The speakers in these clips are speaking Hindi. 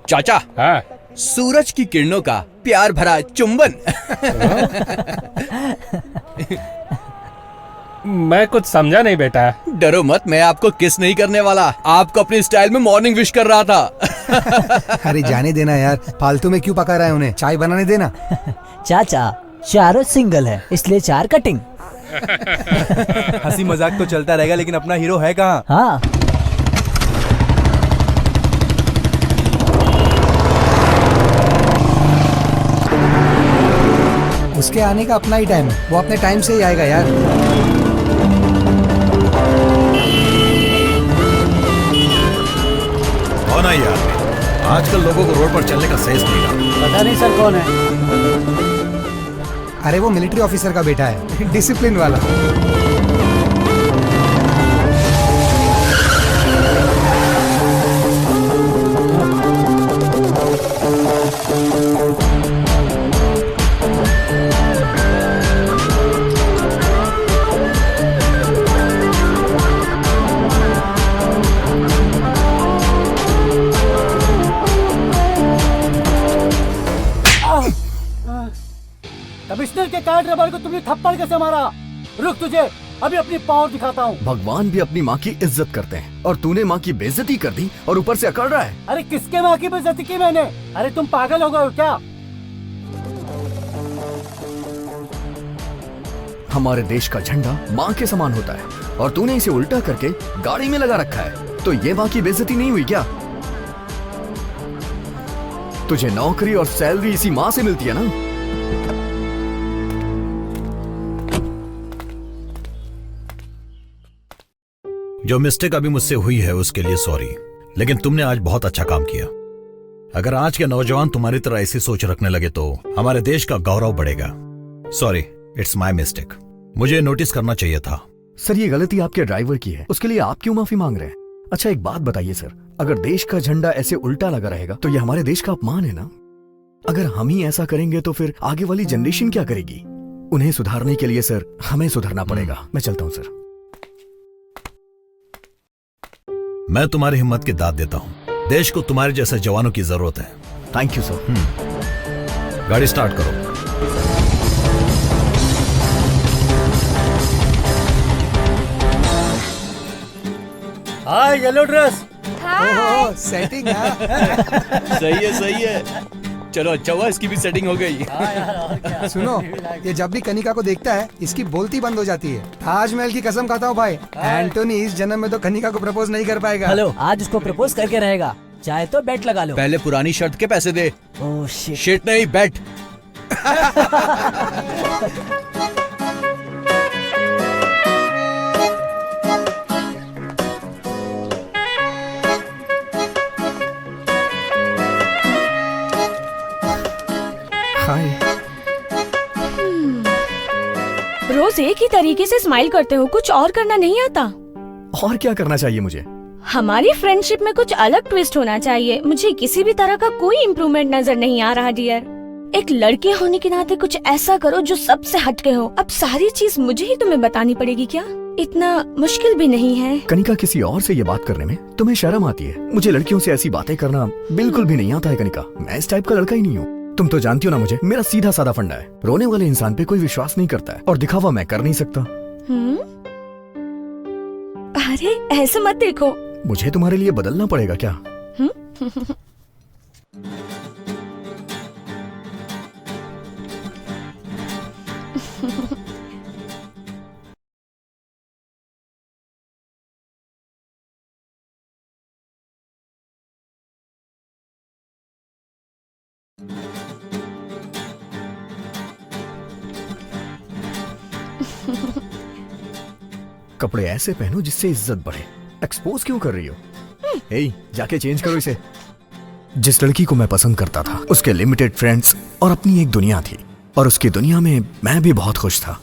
चाचा, हाँ। सूरज की किरणों का प्यार भरा चुंबन। मैं कुछ समझा नहीं बेटा। डरो मत, मैं आपको किस नहीं करने वाला, आपको अपनी स्टाइल में मॉर्निंग विश कर रहा था। अरे जाने देना यार, फालतू में क्यों पका रहा है उन्हें, चाय बनाने देना। चाचा, चारों सिंगल है इसलिए 4 कटिंग। हंसी मजाक तो चलता रहेगा, लेकिन अपना हीरो है कहाँ? हाँ, उसके आने का अपना ही टाइम है, वो अपने टाइम से ही आएगा यार। कौन है यार? आजकल लोगों को रोड पर चलने का सेंस नहीं रहा। पता नहीं सर कौन है। अरे वो मिलिट्री ऑफिसर का बेटा है, डिसिप्लिन वाला। कमिश्नर के कार ड्राइवर को तुमने थप्पड़ कैसे मारा? रुक, तुझे अभी अपनी पावर दिखाता हूँ। भगवान भी अपनी माँ की इज्जत करते हैं और तूने माँ की बेइज्जती कर दी और ऊपर से अकड़ रहा है। अरे किसके माँ की बेइज्जती की मैंने? अरे तुम पागल हो गए हो क्या? हमारे देश का झंडा माँ के समान होता है और तूने इसे उल्टा करके गाड़ी में लगा रखा है, तो ये माँ की बेइज्जती नहीं हुई क्या? तुझे नौकरी और सैलरी इसी माँ से मिलती है ना? जो मिस्टेक अभी मुझसे हुई है उसके लिए सॉरी, लेकिन तुमने आज बहुत अच्छा काम किया। अगर आज के नौजवान तुम्हारी तरह ऐसी सोच रखने लगे तो हमारे देश का गौरव बढ़ेगा। Sorry, it's my mistake. मुझे नोटिस करना चाहिए था। सर, ये गलती आपके ड्राइवर की है, उसके लिए आप क्यों माफी मांग रहे हैं? अच्छा एक बात बताइए सर, अगर देश का झंडा ऐसे उल्टा लगा रहेगा तो ये हमारे देश का अपमान है ना? अगर हम ही ऐसा करेंगे तो फिर आगे वाली जनरेशन क्या करेगी? उन्हें सुधारने के लिए सर हमें सुधरना पड़ेगा। मैं चलता हूँ सर। मैं तुम्हारी हिम्मत की दाद देता हूँ। देश को तुम्हारे जैसे जवानों की जरूरत है। Thank you sir. गाड़ी स्टार्ट करो। हाय येलो ड्रेस। ओहो, सेटिंग है। सही है। चलो अच्छा हुआ इसकी भी सेटिंग हो गई। सुनो, ये जब भी कनिका को देखता है इसकी बोलती बंद हो जाती है। ताजमहल की कसम खाता हूँ भाई, एंटोनी इस जन्म में तो कनिका को प्रपोज नहीं कर पाएगा। हेलो, आज उसको प्रपोज करके रहेगा। चाहे तो बेट लगा लो। पहले पुरानी शर्ट के पैसे दे। Oh shit. शिट नहीं, बेट। हाय। रोज एक ही तरीके से स्माइल करते हो, कुछ और करना नहीं आता? और क्या करना चाहिए मुझे? हमारी फ्रेंडशिप में कुछ अलग ट्विस्ट होना चाहिए। मुझे किसी भी तरह का कोई इम्प्रूवमेंट नजर नहीं आ रहा डियर। एक लड़के होने के नाते कुछ ऐसा करो जो सबसे हटके हो। अब सारी चीज मुझे ही तुम्हें बतानी पड़ेगी क्या? इतना मुश्किल भी नहीं है। कनिका, किसी और से ये बात करने में तुम्हें शर्म आती है? मुझे लड़कियों से ऐसी बातें करना बिल्कुल भी नहीं आता है कनिका। मैं इस टाइप का लड़का ही नहीं हूँ। तुम तो जानती हो ना मुझे, मेरा सीधा साधा फंडा है। रोने वाले इंसान पे कोई विश्वास नहीं करता है और दिखावा मैं कर नहीं सकता। अरे ऐसे मत देखो। मुझे तुम्हारे लिए बदलना पड़ेगा क्या? कपड़े ऐसे पहनो जिससे इज्जत बढ़े। एक्सपोज क्यों कर रही हो? ए, जाके चेंज करो इसे। जिस लड़की को मैं पसंद करता था उसके लिमिटेड फ्रेंड्स और अपनी एक दुनिया थी, और उसकी दुनिया में मैं भी बहुत खुश था।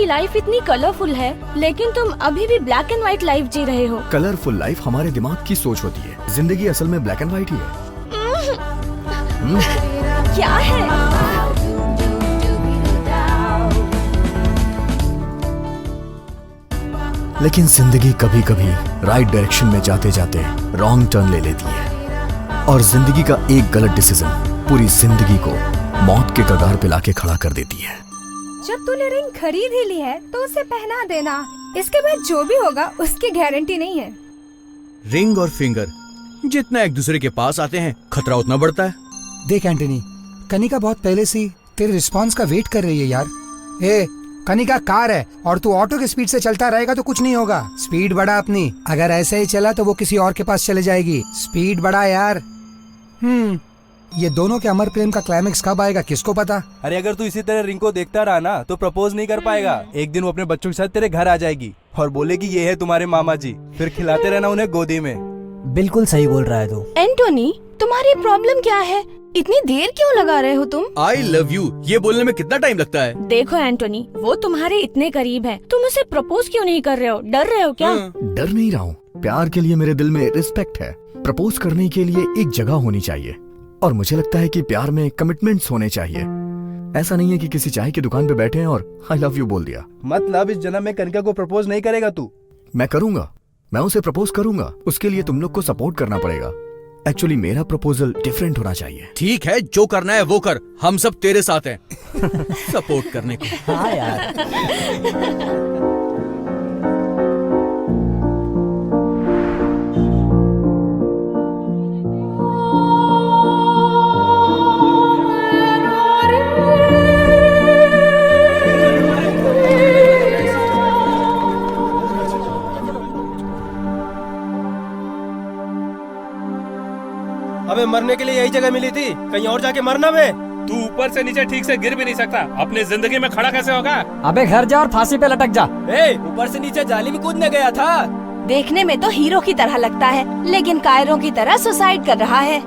की लाइफ इतनी कलरफुल है, लेकिन तुम अभी भी ब्लैक एंड व्हाइट लाइफ जी रहे हो। कलरफुल लाइफ हमारे दिमाग की सोच होती है, जिंदगी असल में ब्लैक एंड व्हाइट ही है। क्या है? लेकिन जिंदगी कभी कभी राइट डायरेक्शन में जाते जाते रॉन्ग टर्न ले लेती है, और जिंदगी का एक गलत डिसीजन पूरी जिंदगी को मौत के कगार पे लाके खड़ा कर देती है। जब तूने रिंग खरीद ही ली है तो उसे पहना देना, इसके बाद जो भी होगा उसकी गारंटी नहीं है। रिंग और फिंगर जितना एक दूसरे के पास आते हैं, खतरा उतना बढ़ता है। देख एंटनी, कनिका बहुत पहले से तेरे रिस्पांस का वेट कर रही है यार। ए, कनिका कार है और तू ऑटो की स्पीड से चलता रहेगा तो कुछ नहीं होगा। स्पीड बढ़ा अपनी, अगर ऐसे ही चला तो वो किसी और के पास चले जाएगी। स्पीड बढ़ा यार। ये दोनों के अमर प्रेम का क्लाइमेक्स कब आएगा किसको पता। अरे अगर तू इसी तरह रिंग को देखता रहा ना तो प्रपोज नहीं कर पाएगा। एक दिन वो अपने बच्चों के साथ तेरे घर आ जाएगी और बोलेगी ये है तुम्हारे मामा जी, फिर खिलाते रहना उन्हें गोदी में। बिल्कुल सही बोल रहा है तू। एंटोनी, तुम्हारी प्रॉब्लम क्या है? इतनी देर क्यों लगा रहे हो तुम? आई लव यू ये बोलने में कितना टाइम लगता है? देखो एंटोनी, वो तुम्हारे इतने करीब है, तुम उसे प्रपोज क्यों नहीं कर रहे हो? डर रहे हो क्या? डर नहीं रहा हूँ, प्यार के लिए मेरे दिल में रिस्पेक्ट है। प्रपोज करने के लिए एक जगह होनी चाहिए, और मुझे लगता है कि प्यार में कमिटमेंट्स होने चाहिए। ऐसा नहीं है कि किसी चाय की दुकान पे बैठे हैं और आई लव यू बोल दिया। मतलब इस जन्म में कनिका को प्रपोज नहीं करेगा तू? मैं करूंगा, मैं उसे प्रपोज करूंगा। उसके लिए तुम लोग को सपोर्ट करना पड़ेगा। एक्चुअली मेरा प्रपोजल डिफरेंट होना चाहिए। ठीक है, जो करना है वो कर, हम सब तेरे साथ हैं सपोर्ट करने को। हाँ यार। हमें मरने के लिए यही जगह मिली थी, कहीं और जाके मरना बे। तू ऊपर से नीचे ठीक से गिर भी नहीं सकता, अपनी जिंदगी में खड़ा कैसे होगा? अबे घर जा और फांसी पे लटक जा। ऊपर से नीचे जाली में कूदने गया था। देखने में तो हीरो की तरह लगता है, लेकिन कायरों की तरह सुसाइड कर रहा है।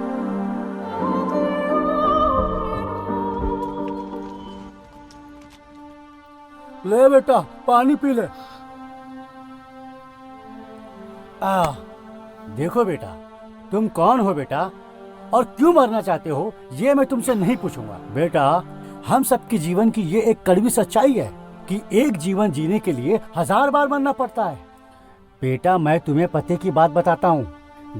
ले बेटा पानी पी ले। देखो बेटा, तुम कौन हो बेटा और क्यों मरना चाहते हो ये मैं तुमसे नहीं पूछूंगा। बेटा, हम सबकी जीवन की ये एक कड़वी सच्चाई है कि एक जीवन जीने के लिए 1000 बार मरना पड़ता है। बेटा, मैं तुम्हें पते की बात बताता हूँ।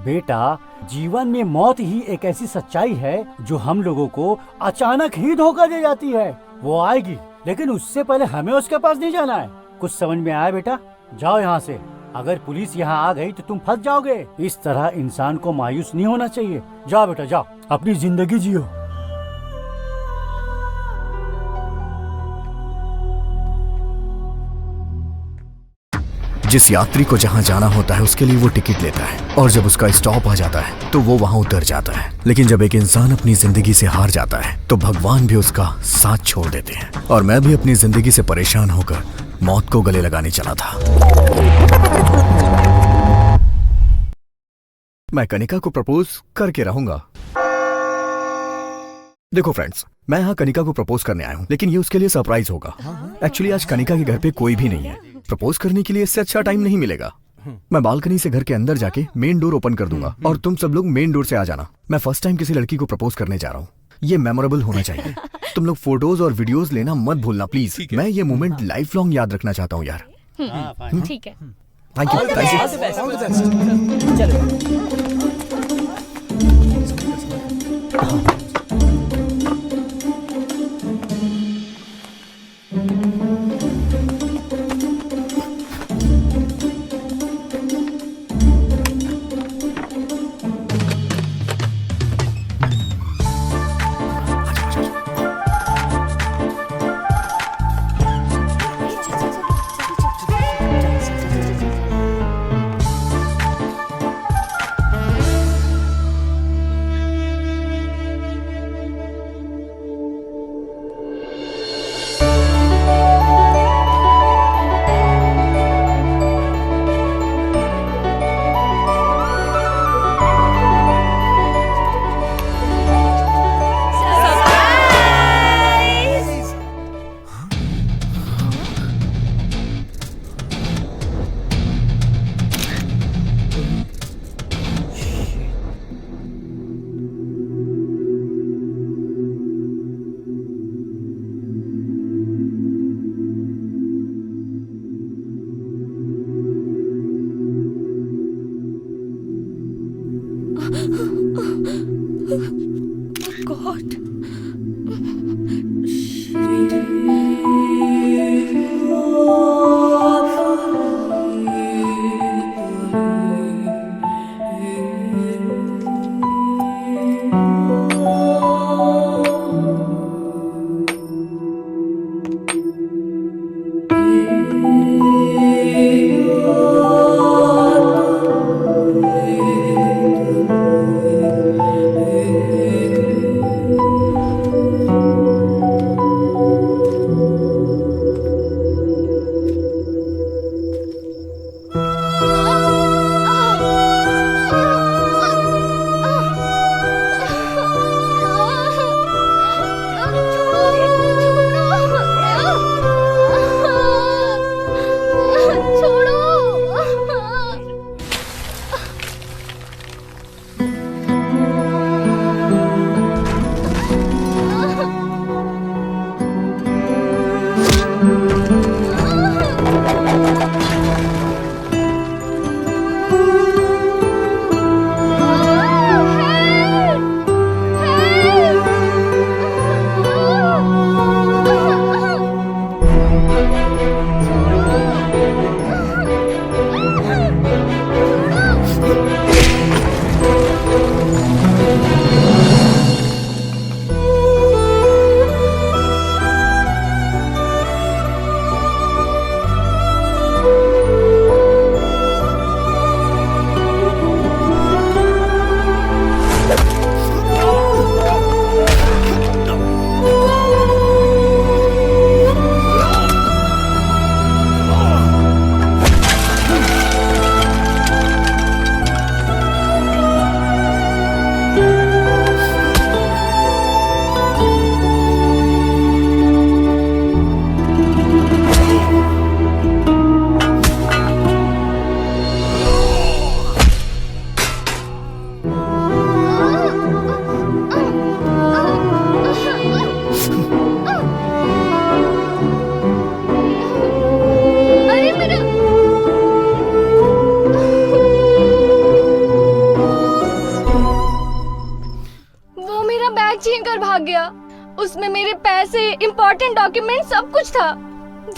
बेटा, जीवन में मौत ही एक ऐसी सच्चाई है जो हम लोगों को अचानक ही धोखा दे जाती है। वो आएगी, लेकिन उससे पहले हमें उसके पास नहीं जाना है। कुछ समझ में आया बेटा? जाओ यहाँ से। अगर पुलिस यहाँ आ गई तो तुम फंस जाओगे। इस तरह इंसान को मायूस नहीं होना चाहिए। जाओ बेटा जाओ, अपनी जिंदगी जियो। जिस यात्री को जहां जाना होता है उसके लिए वो टिकट लेता है, और जब उसका स्टॉप आ जाता है तो वो वहां उतर जाता है। लेकिन जब एक इंसान अपनी जिंदगी से हार जाता है तो भगवान भी उसका साथ छोड़ देते हैं। और मैं भी अपनी जिंदगी से परेशान होकर मौत को गले लगाने चला था। मैं कनिका को प्रपोज करके रहूंगा। देखो फ्रेंड्स, मैं यहाँ कनिका को प्रपोज करने आया हूँ, लेकिन ये उसके लिए सरप्राइज होगा। एक्चुअली आज कनिका के घर पे कोई भी नहीं है। प्रपोज करने के लिए इससे अच्छा टाइम नहीं मिलेगा। मैं बालकनी से घर के अंदर जाके मेन डोर ओपन कर दूंगा और तुम सब लोग मेन डोर से आ जाना। मैं फर्स्ट टाइम किसी लड़की को प्रपोज करने जा रहा हूँ। ये मेमोरेबल होना चाहिए। तुम लोग फोटोज और वीडियोस लेना मत भूलना प्लीज। मैं ये मोमेंट लाइफ लॉन्ग याद रखना चाहता हूँ यार। ठीक है। Thank you, thank you. God. उसमें मेरे पैसे, इम्पोर्टेंट डॉक्यूमेंट सब कुछ था।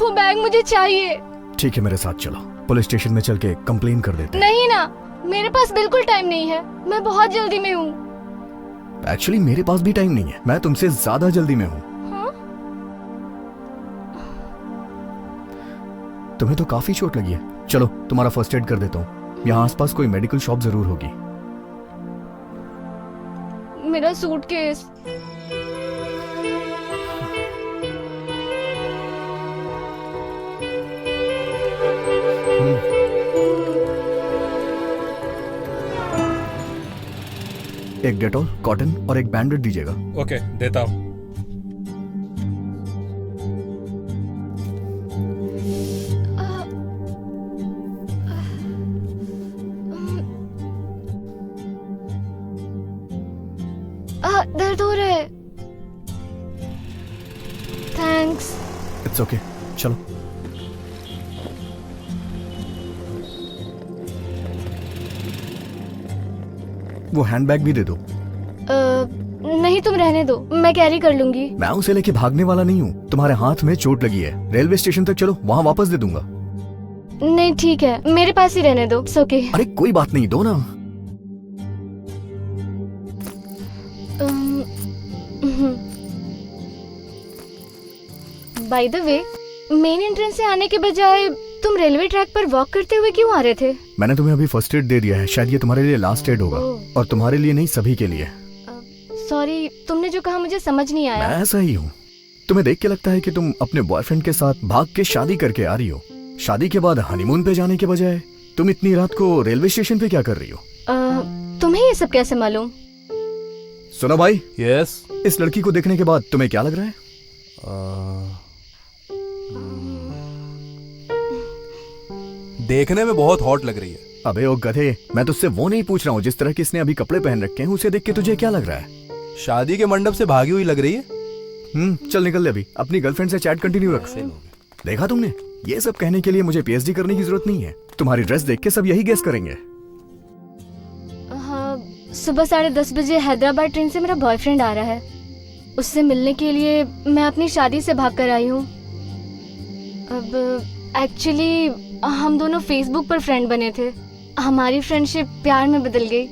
वो बैग मुझे चाहिए। ठीक है, मेरे साथ चलो, पुलिस स्टेशन में चल के कंप्लेन कर देते हैं। नहीं ना, मेरे पास बिल्कुल टाइम नहीं है, मैं बहुत जल्दी में हूँ। एक्चुअली मेरे पास भी टाइम नहीं है, मैं तुमसे ज्यादा जल्दी में हूँ। तुम्हें तो काफी चोट लगी है, चलो तुम्हारा फर्स्ट एड कर देता हूँ। यहाँ आसपास कोई मेडिकल शॉप जरूर होगी। मेरा सूटकेस। एक डेटॉल, कॉटन और एक बैंडेड दीजिएगा। ओके, देता हूँ। दर्द हो रहा है। थैंक्स। इट्स ओके, चलो। वो हैंडबैग भी दे दो। नहीं, तुम रहने दो, मैं कैरी कर लूंगी। मैं उसे लेके भागने वाला नहीं हूँ। तुम्हारे हाथ में चोट लगी है, रेलवे स्टेशन तक चलो, वहाँ वापस दे दूंगा। नहीं ठीक है, मेरे पास ही रहने दो। It's okay. अरे कोई बात नहीं, दो ना। By the way, main entrance से आने के बजाय तुम रेलवे ट्रैक पर वॉक करते हुए क्यों आ रहे थे? मैंने तुम्हें अभी फर्स्ट एड दे दिया है, शायद ये तुम्हारे लिए लास्ट एड होगा। और तुम्हारे लिए नहीं, सभी के लिए। सॉरी, तुमने जो कहा मुझे समझ नहीं आया। मैं ऐसा ही हूँ। तुम्हें देख के लगता है कि तुम अपने बॉयफ्रेंड के साथ भाग के शादी करके आ रही हो। शादी के बाद हनीमून पे जाने के बजाय तुम इतनी रात को रेलवे स्टेशन पे क्या कर रही हो? तुम्हें ये सब कैसे मालूम? सुनो भाई। यस। इस लड़की को देखने के बाद तुम्हें क्या लग रहा है? देखने में बहुत हॉट लग रही है। अबे ओ गधे, मैं तुझसे वो नहीं पूछ रहा हूँ जिस तरह की इसने अभी कपड़े पहन रखे हैं, उसे देख के तुझे क्या लग रहा है? शादी के मंडप से भागी हुई लग रही है। चल निकल ले, अभी अपनी गर्लफ्रेंड से चैट कंटिन्यू रख। देखा तुमने, ये सब कहने के लिए मुझे पीएचडी करने की जरूरत नहीं है। तुम्हारी ड्रेस देख के सब यही गेस करेंगे। हाँ, सुबह 10:30 बजे हैदराबाद ट्रेन से मेरा बॉयफ्रेंड आ रहा है। उससे मिलने के लिए मैं अपनी शादी से भाग कर आई हूँ। अब एक्चुअली हम दोनों फेसबुक पर फ्रेंड बने थे। हमारी फ्रेंडशिप प्यार में बदल गई।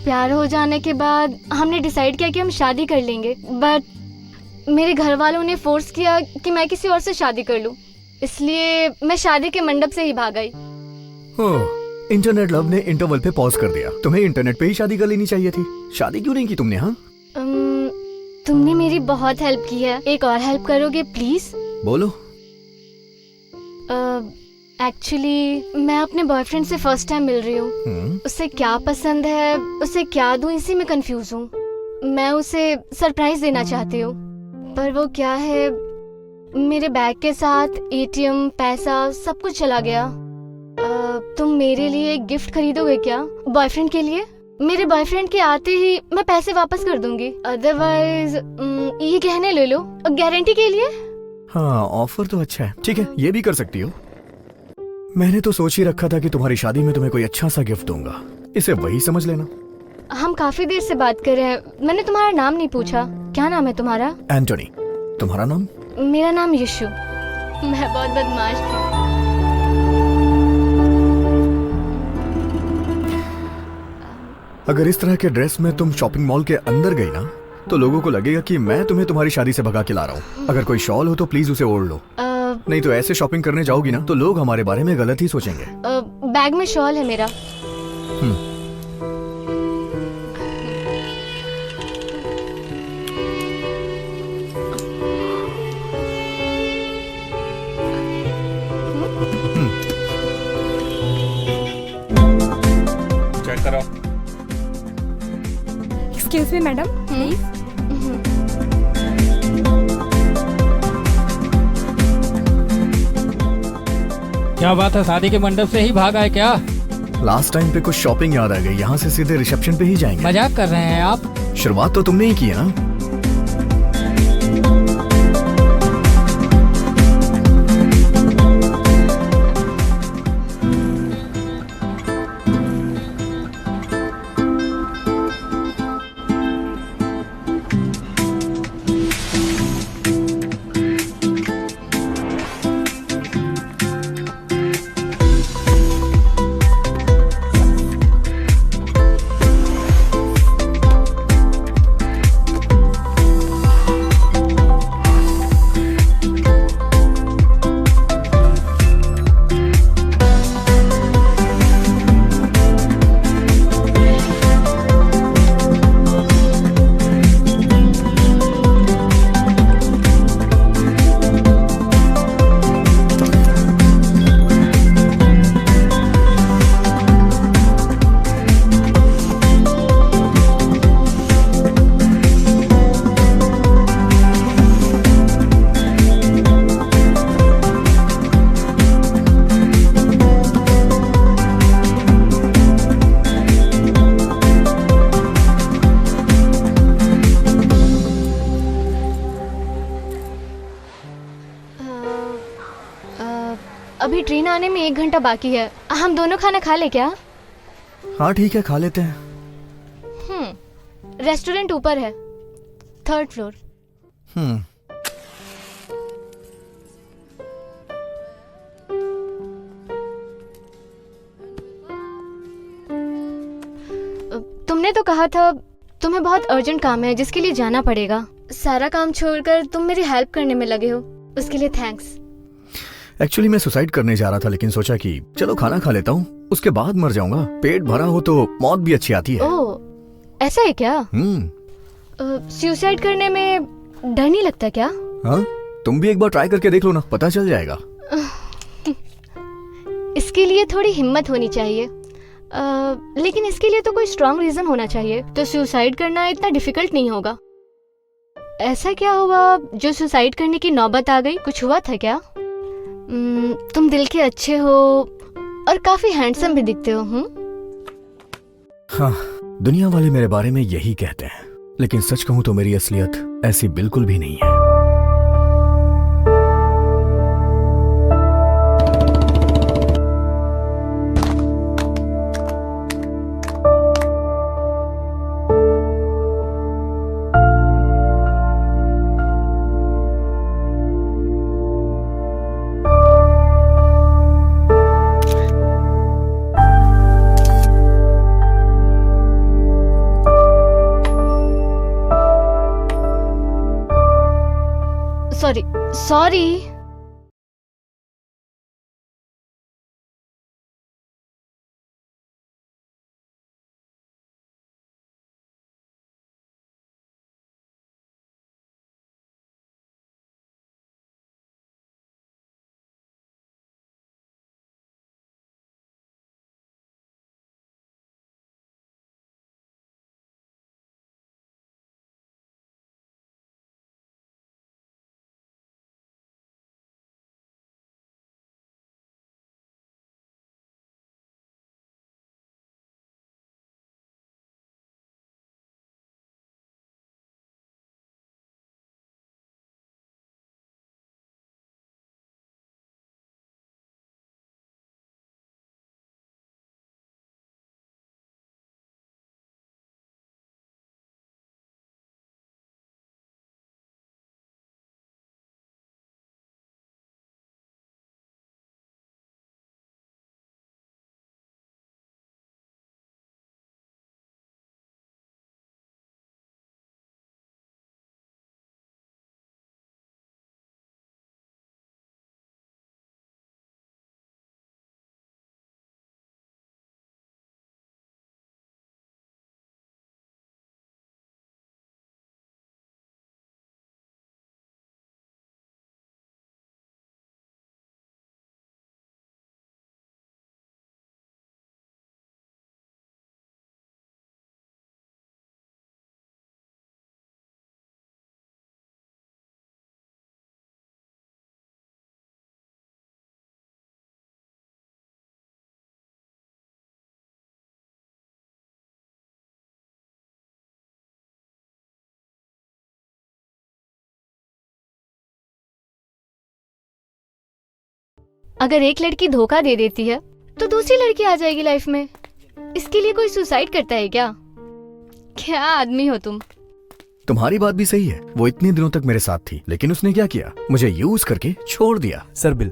प्यार हो जाने के बाद हमने डिसाइड किया कि हम शादी कर लेंगे, बट मेरे घर वालों ने फोर्स किया कि मैं किसी और से शादी कर लूं। इसलिए मैं शादी के मंडप से ही भाग गई। इंटरनेट लव ने इंटरवल पे पॉज कर दिया। तुम्हें इंटरनेट पे ही शादी कर लेनी चाहिए थी। शादी क्यों नहीं की तुमने? हाँ, तुमने मेरी बहुत हेल्प की है। एक और हेल्प करोगे प्लीज? बोलो। एक्चुअली मैं अपने बॉयफ्रेंड से फर्स्ट टाइम मिल रही हूँ। उसे क्या पसंद है, उसे क्या दूँ, इसी में कंफ्यूज हूँ। मैं उसे सरप्राइज देना चाहती हूँ, पर वो क्या है, मेरे बैग के साथ एटीएम, पैसा सब कुछ चला गया। तुम मेरे लिए एक गिफ्ट खरीदोगे क्या बॉयफ्रेंड के लिए? मेरे बॉयफ्रेंड के आते ही मैं पैसे वापस कर दूंगी। अदरवाइज ये गहने ले लो गारंटी के लिए। हाँ, ऑफर तो अच्छा है। ठीक है, ये भी कर सकती हो। मैंने तो सोच ही रखा था कि तुम्हारी शादी में तुम्हें कोई अच्छा सा गिफ्ट दूंगा। इसे वही समझ लेना। हम काफी देर से बात कर रहे हैं। मैंने तुम्हारा नाम नहीं पूछा। क्या नाम है तुम्हारा? एंटोनी। तुम्हारा नाम? मेरा नाम यशु। मैं बहुत बदमाश थी। अगर इस तरह के ड्रेस में तुम शॉपिंग मॉल के अंदर गई ना, तो लोगों को लगेगा कि मैं तुम्हें तुम्हारी शादी से भगा के ला रहा हूँ। अगर कोई शॉल हो तो प्लीज उसे ओढ़ लो। नहीं तो ऐसे शॉपिंग करने जाओगी ना तो लोग हमारे बारे में गलत ही सोचेंगे। बैग में शॉल है मेरा। चेक करो। Excuse me madam, please. क्या बात है, शादी के मंडप से ही भागा है क्या? लास्ट टाइम पे कुछ शॉपिंग याद आ गई। यहाँ से सीधे रिसेप्शन पे ही जाएंगे। मजाक कर रहे हैं आप? शुरुआत तो तुमने ही की है ना। अभी ट्रेन आने में 1 घंटा बाकी है। हम दोनों खाना खा ले क्या? हाँ ठीक है, खा लेते हैं। रेस्टोरेंट ऊपर है, 3rd फ्लोर। तुमने तो कहा था तुम्हें बहुत अर्जेंट काम है जिसके लिए जाना पड़ेगा। सारा काम छोड़कर तुम मेरी हेल्प करने में लगे हो, उसके लिए थैंक्स। एक्चुअली मैं सुसाइड करने जा रहा था, लेकिन सोचा कि चलो खाना खा लेता हूँ, उसके बाद मर जाऊंगा। पेट भरा हो तो मौत भी अच्छी आती है। ओह, ऐसा है क्या? सुसाइड करने में डर नहीं लगता क्या? हाँ, तुम भी एक बार ट्राई करके देख लो ना, पता चल जाएगा। इसके लिए थोड़ी हिम्मत होनी चाहिए, लेकिन इसके लिए तो कोई स्ट्रॉन्ग रीजन होना चाहिए। तो सुसाइड करना इतना डिफिकल्ट नहीं होगा। ऐसा क्या हुआ जो सुसाइड करने की नौबत आ गई? कुछ हुआ था क्या? तुम दिल के अच्छे हो और काफी हैंडसम भी दिखते हो। हाँ, दुनिया वाले मेरे बारे में यही कहते हैं, लेकिन सच कहूं तो मेरी असलियत ऐसी बिल्कुल भी नहीं है। Sorry sorry. अगर एक लड़की धोखा दे देती है तो दूसरी लड़की आ जाएगी लाइफ में। इसके लिए कोई सुसाइड करता है क्या? क्या आदमी हो तुम। तुम्हारी बात भी सही है। वो इतने दिनों तक मेरे साथ थी, लेकिन उसने क्या किया, मुझे यूज करके छोड़ दिया। Sir bill.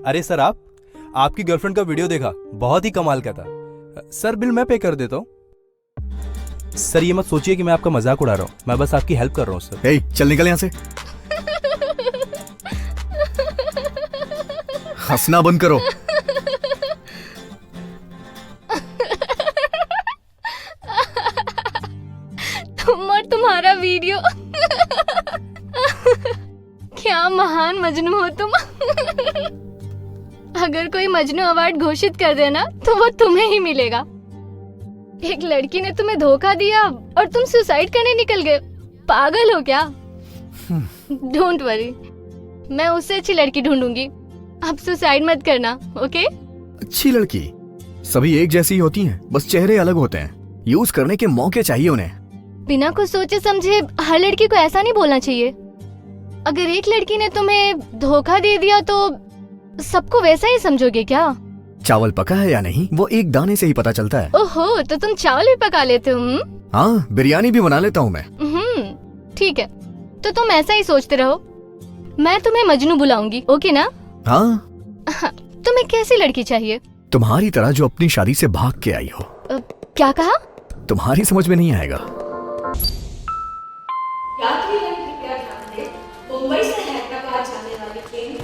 अरे सर, आपकी गर्लफ्रेंड का वीडियो देखा, बहुत ही कमाल का था। सर बिल मैं पे कर देता हूँ। सर ये मत सोचिए कि मैं आपका मजाक उड़ा रहा हूँ, मैं बस आपकी हेल्प कर रहा हूँ सर। हे, चल निकल यहाँ से। हंसना बंद करो। तुम और तुम्हारा वीडियो। क्या महान मजनू हो तुम। अगर कोई मजनू अवार्ड घोषित कर देना तो वो तुम्हें ही मिलेगा। एक लड़की ने तुम्हें धोखा दिया और तुम सुसाइड करने निकल गए। पागल हो क्या? डोंट वरी, मैं उससे अच्छी लड़की ढूंढूंगी। अब सुसाइड मत करना, ओके? अच्छी लड़की सभी एक जैसी ही होती हैं, बस चेहरे अलग होते हैं। यूज करने के मौके चाहिए उन्हें। बिना कुछ सोचे समझे हर लड़की को ऐसा नहीं बोलना चाहिए। अगर एक लड़की ने तुम्हें धोखा दे दिया तो सबको वैसा ही समझोगे क्या? चावल पका है या नहीं वो एक दाने से ही पता चलता है। ओहो, तो तुम चावल भी पका लेते हो? हाँ, बिरयानी भी बना लेता हूँ मैं। ठीक है, तो तुम ऐसा ही सोचते रहो। मैं तुम्हें मजनू बुलाऊंगी, ओके ना? हाँ। तुम्हें कैसी लड़की चाहिए? तुम्हारी तरह जो अपनी शादी से भाग के आई हो। क्या कहा? तुम्हारी समझ में नहीं आएगा। यात्रीगण कृपया ध्यान दें, मुंबई से हैदराबाद जाने वाली ट्रेन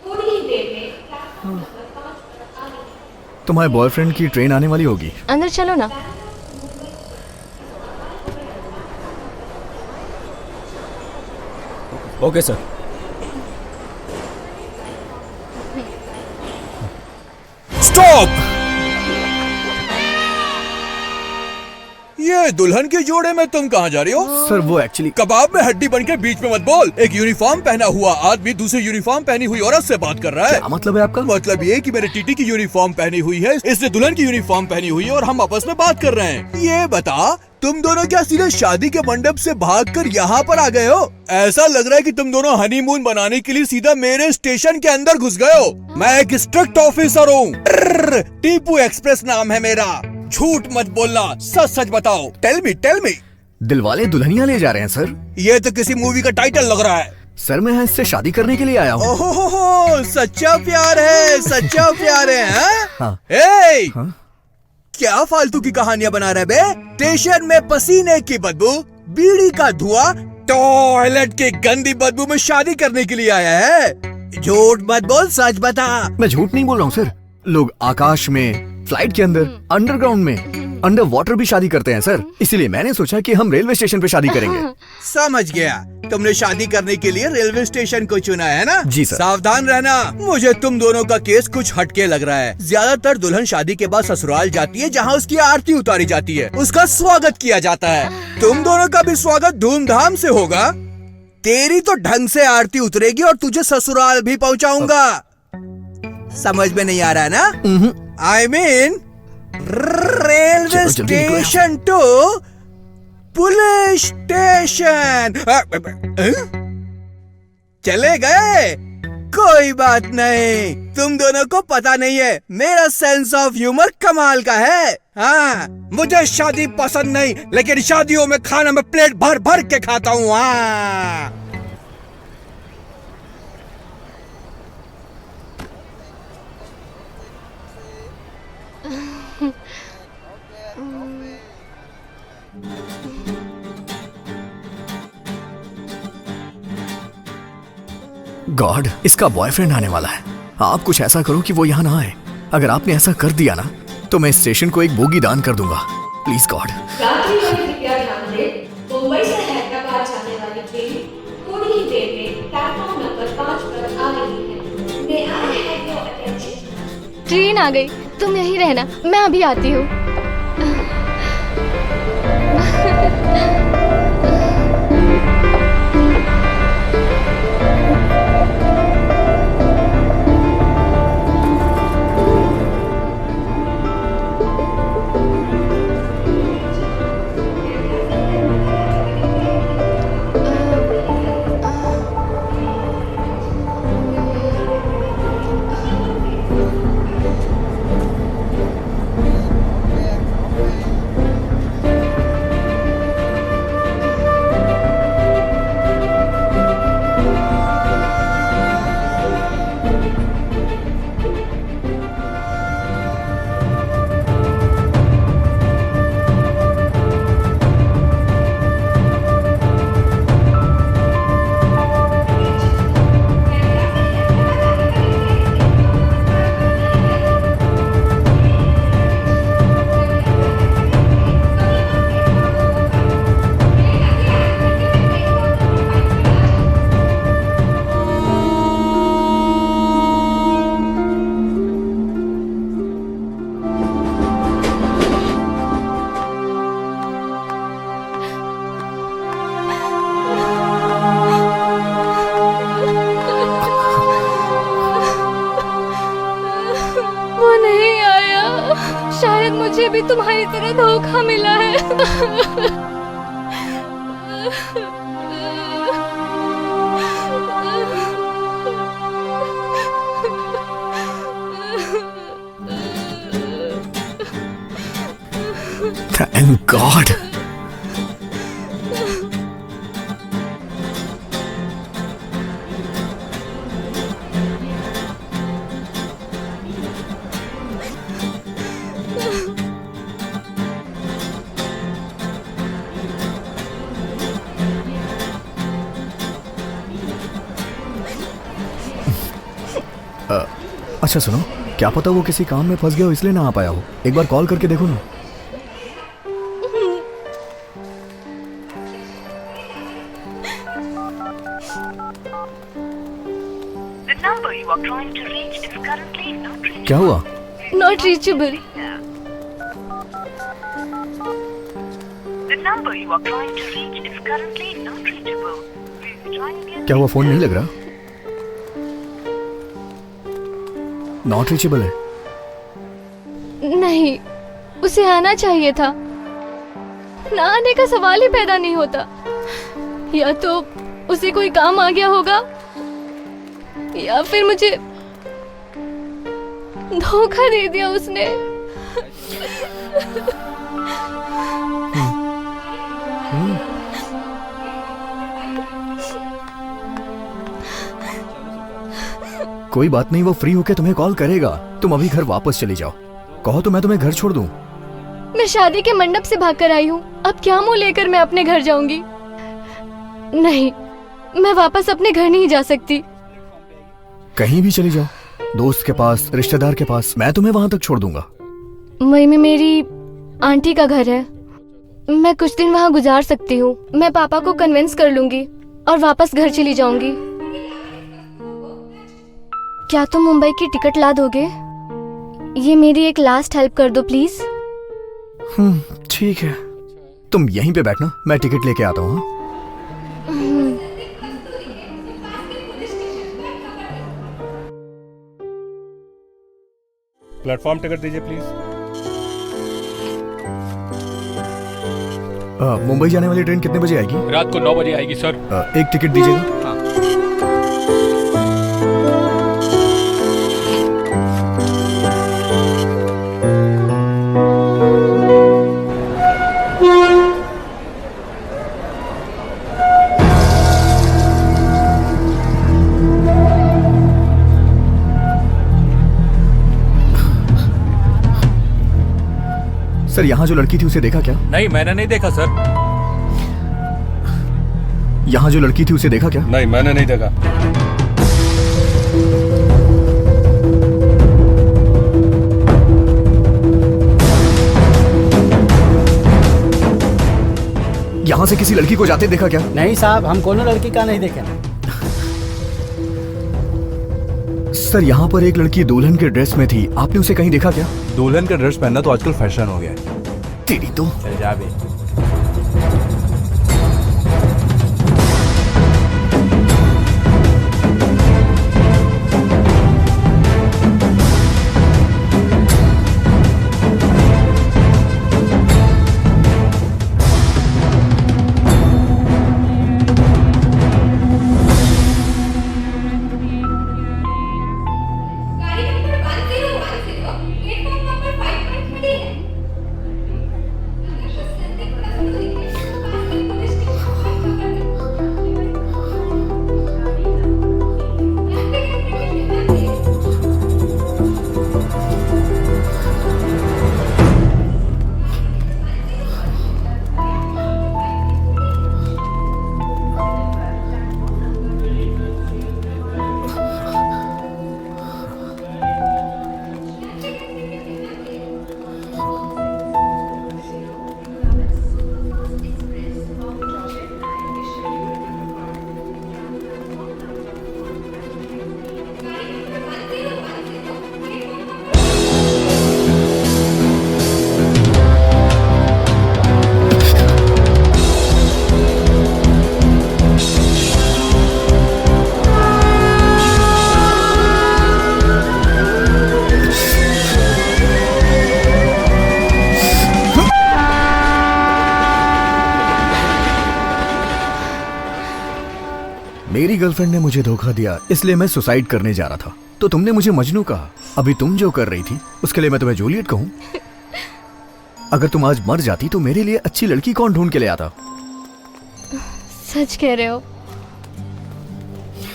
थोड़ी ही देर में प्लेटफॉर्म नंबर 5 पर आ रही है। तुम्हारे बॉयफ्रेंड की ट्रेन आने वाली होगी। अंदर चलो ना। Okay sir. स्टॉप! ये दुल्हन के जोड़े में तुम कहाँ जा रही हो? सर वो एक्चुअली कबाब में हड्डी बनकर बीच में मत बोल। एक यूनिफॉर्म पहना हुआ आदमी दूसरी यूनिफॉर्म पहनी हुई औरत से बात कर रहा है। क्या मतलब है आपका? मतलब ये कि मेरे टीटी की यूनिफॉर्म पहनी हुई है, इसने दुल्हन की यूनिफॉर्म पहनी हुई है और हम आपस में बात कर रहे हैं। ये बता, तुम दोनों क्या सीधे शादी के मंडप से भागकर यहाँ पर आ गए हो? ऐसा लग रहा है कि तुम दोनों हनीमून बनाने के लिए सीधा मेरे स्टेशन के अंदर घुस गए हो। मैं एक स्ट्रिक्ट ऑफिसर हूँ। टीपू एक्सप्रेस नाम है मेरा। झूठ मत बोलना, सच सच बताओ। Tell me. दिलवाले दुल्हनिया ले जा रहे हैं सर। ये तो किसी मूवी का टाइटल लग रहा है। सर मैं इससे शादी करने के लिए आया हूँ। ओहो, सच्चा प्यार है, सच्चा प्यार है। हाँ। क्या फालतू की कहानियां बना रहे बे? स्टेशन में पसीने की बदबू, बीड़ी का धुआं टॉयलेट की गंदी बदबू में शादी करने के लिए आया है। झूठ मत बोल, सच बता। मैं झूठ नहीं बोल रहा हूँ सर। लोग आकाश में, फ्लाइट के अंदर, अंडरग्राउंड में, अंडर वाटर भी शादी करते हैं सर। इसीलिए मैंने सोचा कि हम रेलवे स्टेशन पे शादी करेंगे। समझ गया, तुमने शादी करने के लिए रेलवे स्टेशन को चुना है ना? जी सर। सावधान रहना, मुझे तुम दोनों का केस कुछ हटके लग रहा है। ज्यादातर दुल्हन शादी के बाद ससुराल जाती है, जहाँ उसकी आरती उतारी जाती है, उसका स्वागत किया जाता है। तुम दोनों का भी स्वागत धूमधाम से होगा। तेरी तो ढंग से आरती उतरेगी और तुझे ससुराल भी पहुँचाऊंगा। समझ में नहीं आ रहा ना? I mean railway station to police station. चले गए? कोई बात नहीं, तुम दोनों को पता नहीं है, मेरा सेंस ऑफ ह्यूमर कमाल का है। हाँ, मुझे शादी पसंद नहीं, लेकिन शादियों में खाना में प्लेट भर भर के खाता हूँ। हाँ, गॉड, इसका बॉयफ्रेंड आने वाला है। आप कुछ ऐसा करो कि वो यहाँ ना आए। अगर आपने ऐसा कर दिया ना तो मैं स्टेशन को एक बोगी दान कर दूंगा। Please God. यात्री कृपया ध्यान दें, मुंबई से हैदराबाद जाने वाली ट्रेन थोड़ी ही देर में प्लेटफॉर्म नंबर 5 पर आ रही है। May I have your attention? Train आ गई, तुम यहीं रहना, मैं अभी आती हूँ। मुझे भी तुम्हारी तरह धोखा मिला है। Thank God. अच्छा सुनो, क्या पता वो किसी काम में फंस गया हो इसलिए ना आ पाया हो। एक बार कॉल करके देखो ना। क्या हुआ? Not reachable. क्या हुआ, फोन नहीं लग रहा? नॉट रीचेबल है? नहीं, उसे आना चाहिए था। ना आने का सवाल ही पैदा नहीं होता। या तो उसे कोई काम आ गया होगा या फिर मुझे धोखा दे दिया उसने। कोई बात नहीं, वो फ्री होके तुम्हें कॉल करेगा। तुम अभी घर वापस चली जाओ। कहो तो मैं तुम्हें घर छोड़ दूं। मैं शादी के मंडप से भागकर आई हूँ। अब क्या मुंह लेकर मैं अपने घर जाऊंगी? नहीं, मैं वापस अपने घर नहीं जा सकती। कहीं भी चली जाओ, दोस्त के पास, रिश्तेदार के पास, मैं तुम्हें वहां तक छोड़ दूंगा। वहीं में मेरी आंटी का घर है, मैं कुछ दिन वहाँ गुजार सकती हूँ। मैं पापा को कन्विंस कर लूंगी और वापस घर चली जाऊंगी। क्या तुम मुंबई की टिकट ला दोगे? ये मेरी एक लास्ट हेल्प कर दो प्लीज। ठीक है, तुम यहीं पे बैठना, मैं टिकट लेके आता हूँ। प्लेटफॉर्म टिकट दीजिए प्लीज। मुंबई जाने वाली ट्रेन कितने बजे आएगी? रात को 9 बजे आएगी सर। एक टिकट दीजिएगा। सर, यहाँ जो लड़की थी उसे देखा क्या? नहीं, मैंने नहीं देखा सर। यहाँ जो लड़की थी उसे देखा क्या? नहीं, मैंने नहीं देखा। यहाँ से किसी लड़की को जाते देखा क्या? नहीं साहब, हम कोनो लड़की का नहीं देखे। सर, यहाँ पर एक लड़की दुल्हन के ड्रेस में थी, आपने उसे कहीं देखा क्या? दुल्हन का ड्रेस पहनना तो आजकल फैशन हो गया है। तेरी तो। चल जा बे। गाड़ी नंबर 1010 प्लेटफॉर्म नंबर 5 पर खड़ी है। अगर कुछ संदिग्ध वस्तु दिखे तो पास के पुलिस स्टेशन पर खबर दें। मेरी गर्लफ्रेंड ने मुझे धोखा दिया, इसलिए मैं सुसाइड करने जा रहा था, तो तुमने मुझे मजनू कहा। अभी तुम जो कर रही थी उसके लिए मैं तुम्हें जूलियट कहूं? अगर तुम आज मर जाती तो मेरे लिए अच्छी लड़की कौन ढूंढ के ले आता? सच कह रहे हो।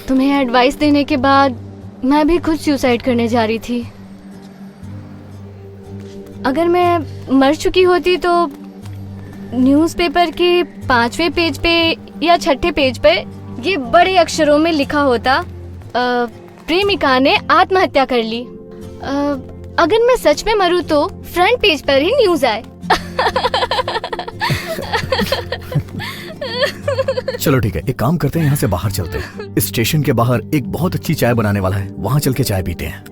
तुम्हें एडवाइस देने के बाद मैं भी खुद सुसाइड करने जा रही थी। अगर मैं मर चुकी होती तो न्यूज़पेपर के 5वें पेज पे या 6ठे पेज पे ये बड़े अक्षरों में लिखा होता, प्रेमिका ने आत्महत्या कर ली। अगर मैं सच में मरूं तो फ्रंट पेज पर ही न्यूज़ आए। चलो ठीक है, एक काम करते हैं, यहाँ से बाहर चलते हैं। स्टेशन के बाहर एक बहुत अच्छी चाय बनाने वाला है, वहाँ चल के चाय पीते हैं।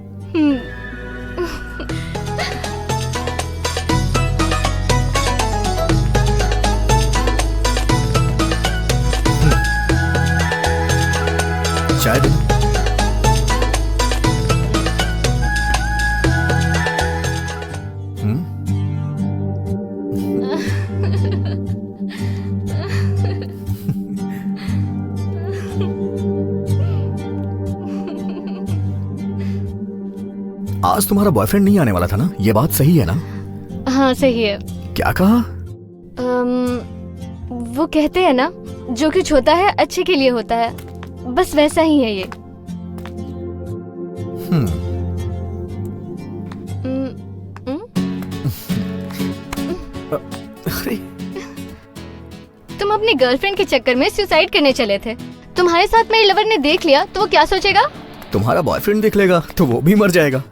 चाय दे। आज तुम्हारा बॉयफ्रेंड नहीं आने वाला था ना, ये बात सही है ना? हाँ सही है। क्या कहा? वो कहते हैं ना, जो कुछ होता है अच्छे के लिए होता है, बस वैसा ही है ये। अरे तुम अपनी गर्लफ्रेंड के चक्कर में सुसाइड करने चले थे। तुम्हारे साथ मेरे लवर ने देख लिया तो वो क्या सोचेगा? तुम्हारा बॉयफ्रेंड देख लेगा तो वो भी मर जाएगा।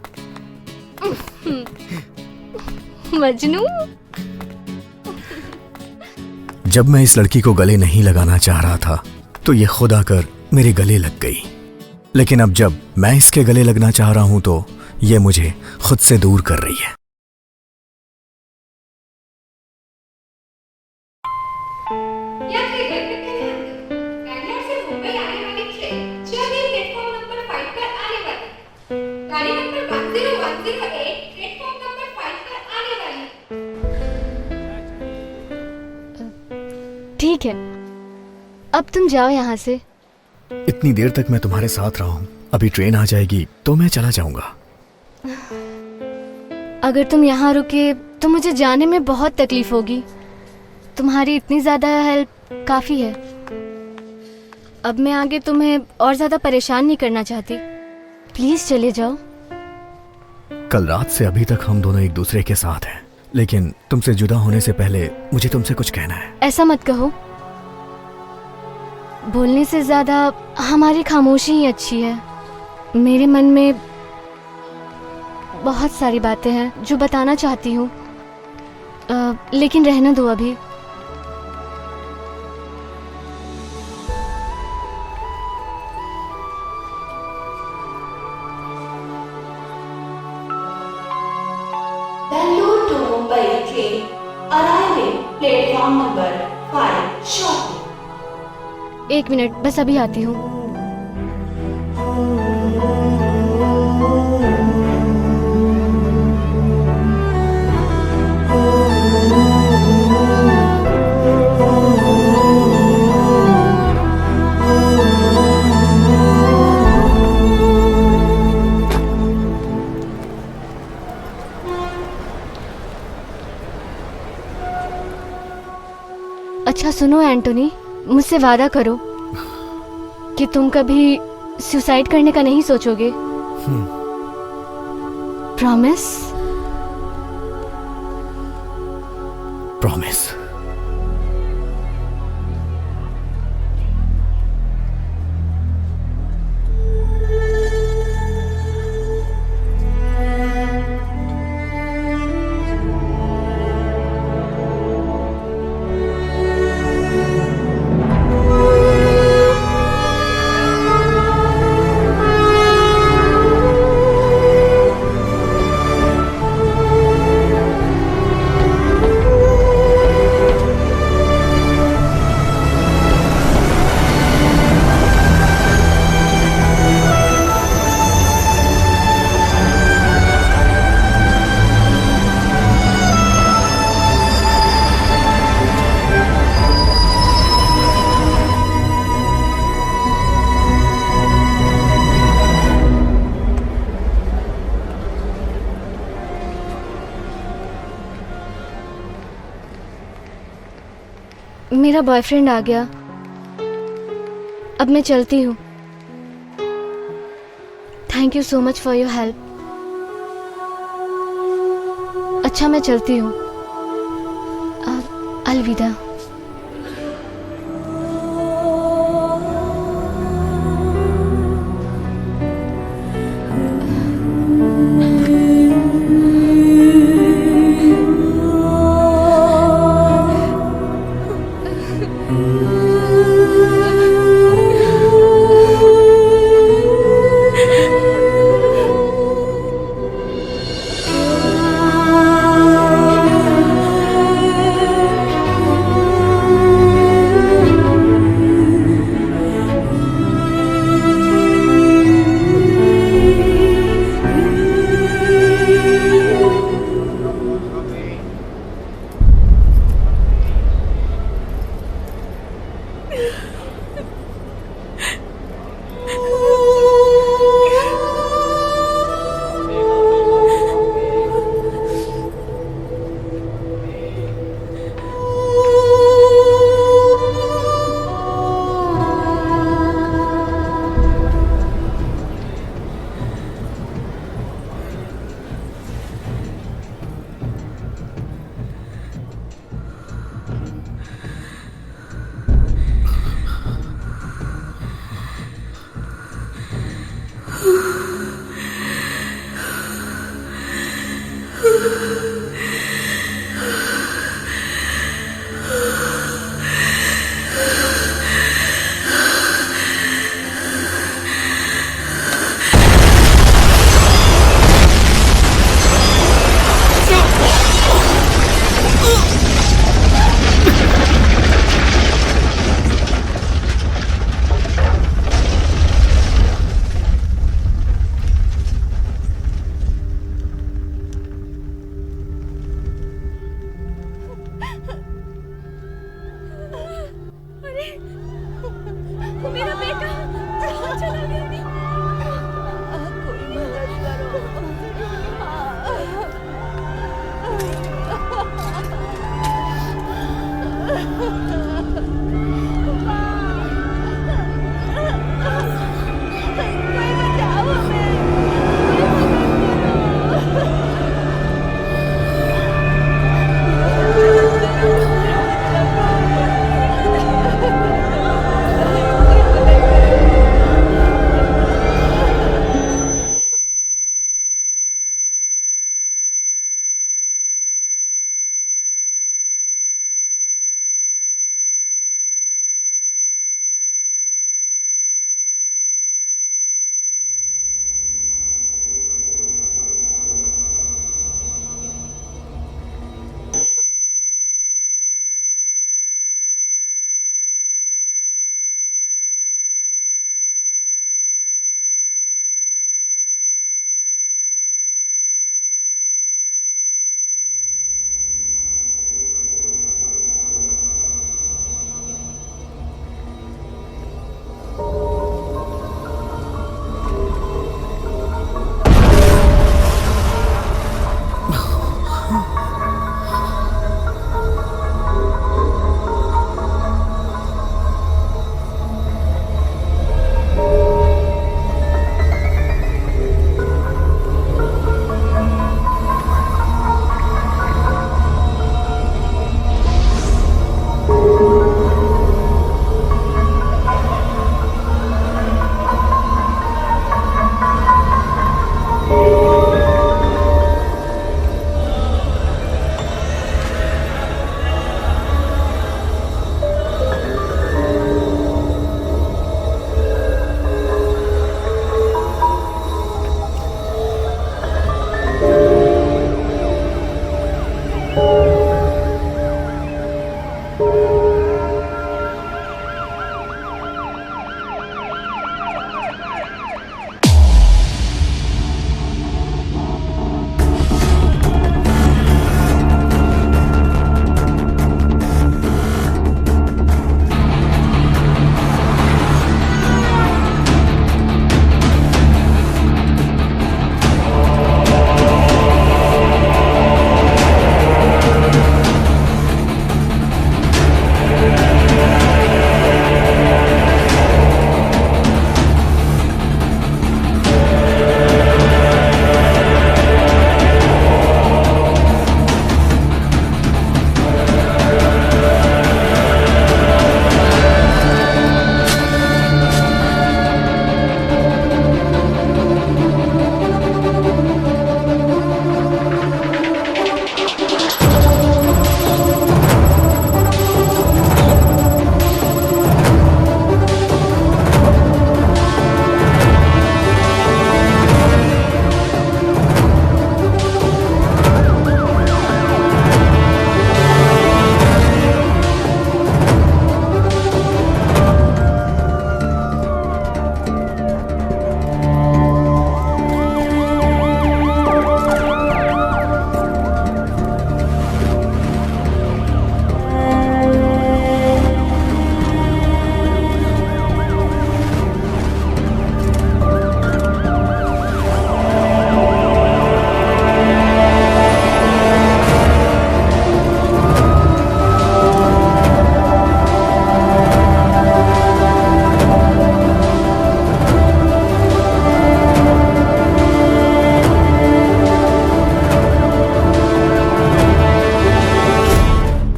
मजनू। जब मैं इस लड़की को गले नहीं लगाना चाह रहा था तो ये खुद आकर मेरे गले लग गई, लेकिन अब जब मैं इसके गले लगना चाह रहा हूं तो ये मुझे खुद से दूर कर रही है। ठीक है, अब तुम जाओ यहाँ से। इतनी देर तक मैं तुम्हारे साथ रहा हूँ, अभी ट्रेन आ जाएगी तो मैं चला जाऊंगा। अगर तुम यहाँ रुके तो मुझे जाने में बहुत तकलीफ होगी। तुम्हारी इतनी ज्यादा हेल्प काफी है। अब मैं आगे तुम्हें और ज्यादा परेशान नहीं करना चाहती। प्लीज चले जाओ। कल रात से अभी तक हम दोनों एक दूसरे के साथ हैं, लेकिन तुमसे जुदा होने से पहले मुझे तुमसे कुछ कहना है। ऐसा मत कहो। बोलने से ज्यादा हमारी खामोशी ही अच्छी है। मेरे मन में बहुत सारी बातें हैं जो बताना चाहती हूँ, लेकिन रहने दो अभी। Bangalore to Mumbai train arriving platform number 5 shortly. 1 minute, बस अभी आती हूँ। अच्छा सुनो एंटोनी, मुझसे वादा करो कि तुम कभी सुसाइड करने का नहीं सोचोगे। प्रॉमिस? प्रॉमिस। मेरा बॉयफ्रेंड आ गया। अब मैं चलती हूँ। Thank you so much for your help. अच्छा मैं चलती हूँ। अलविदा।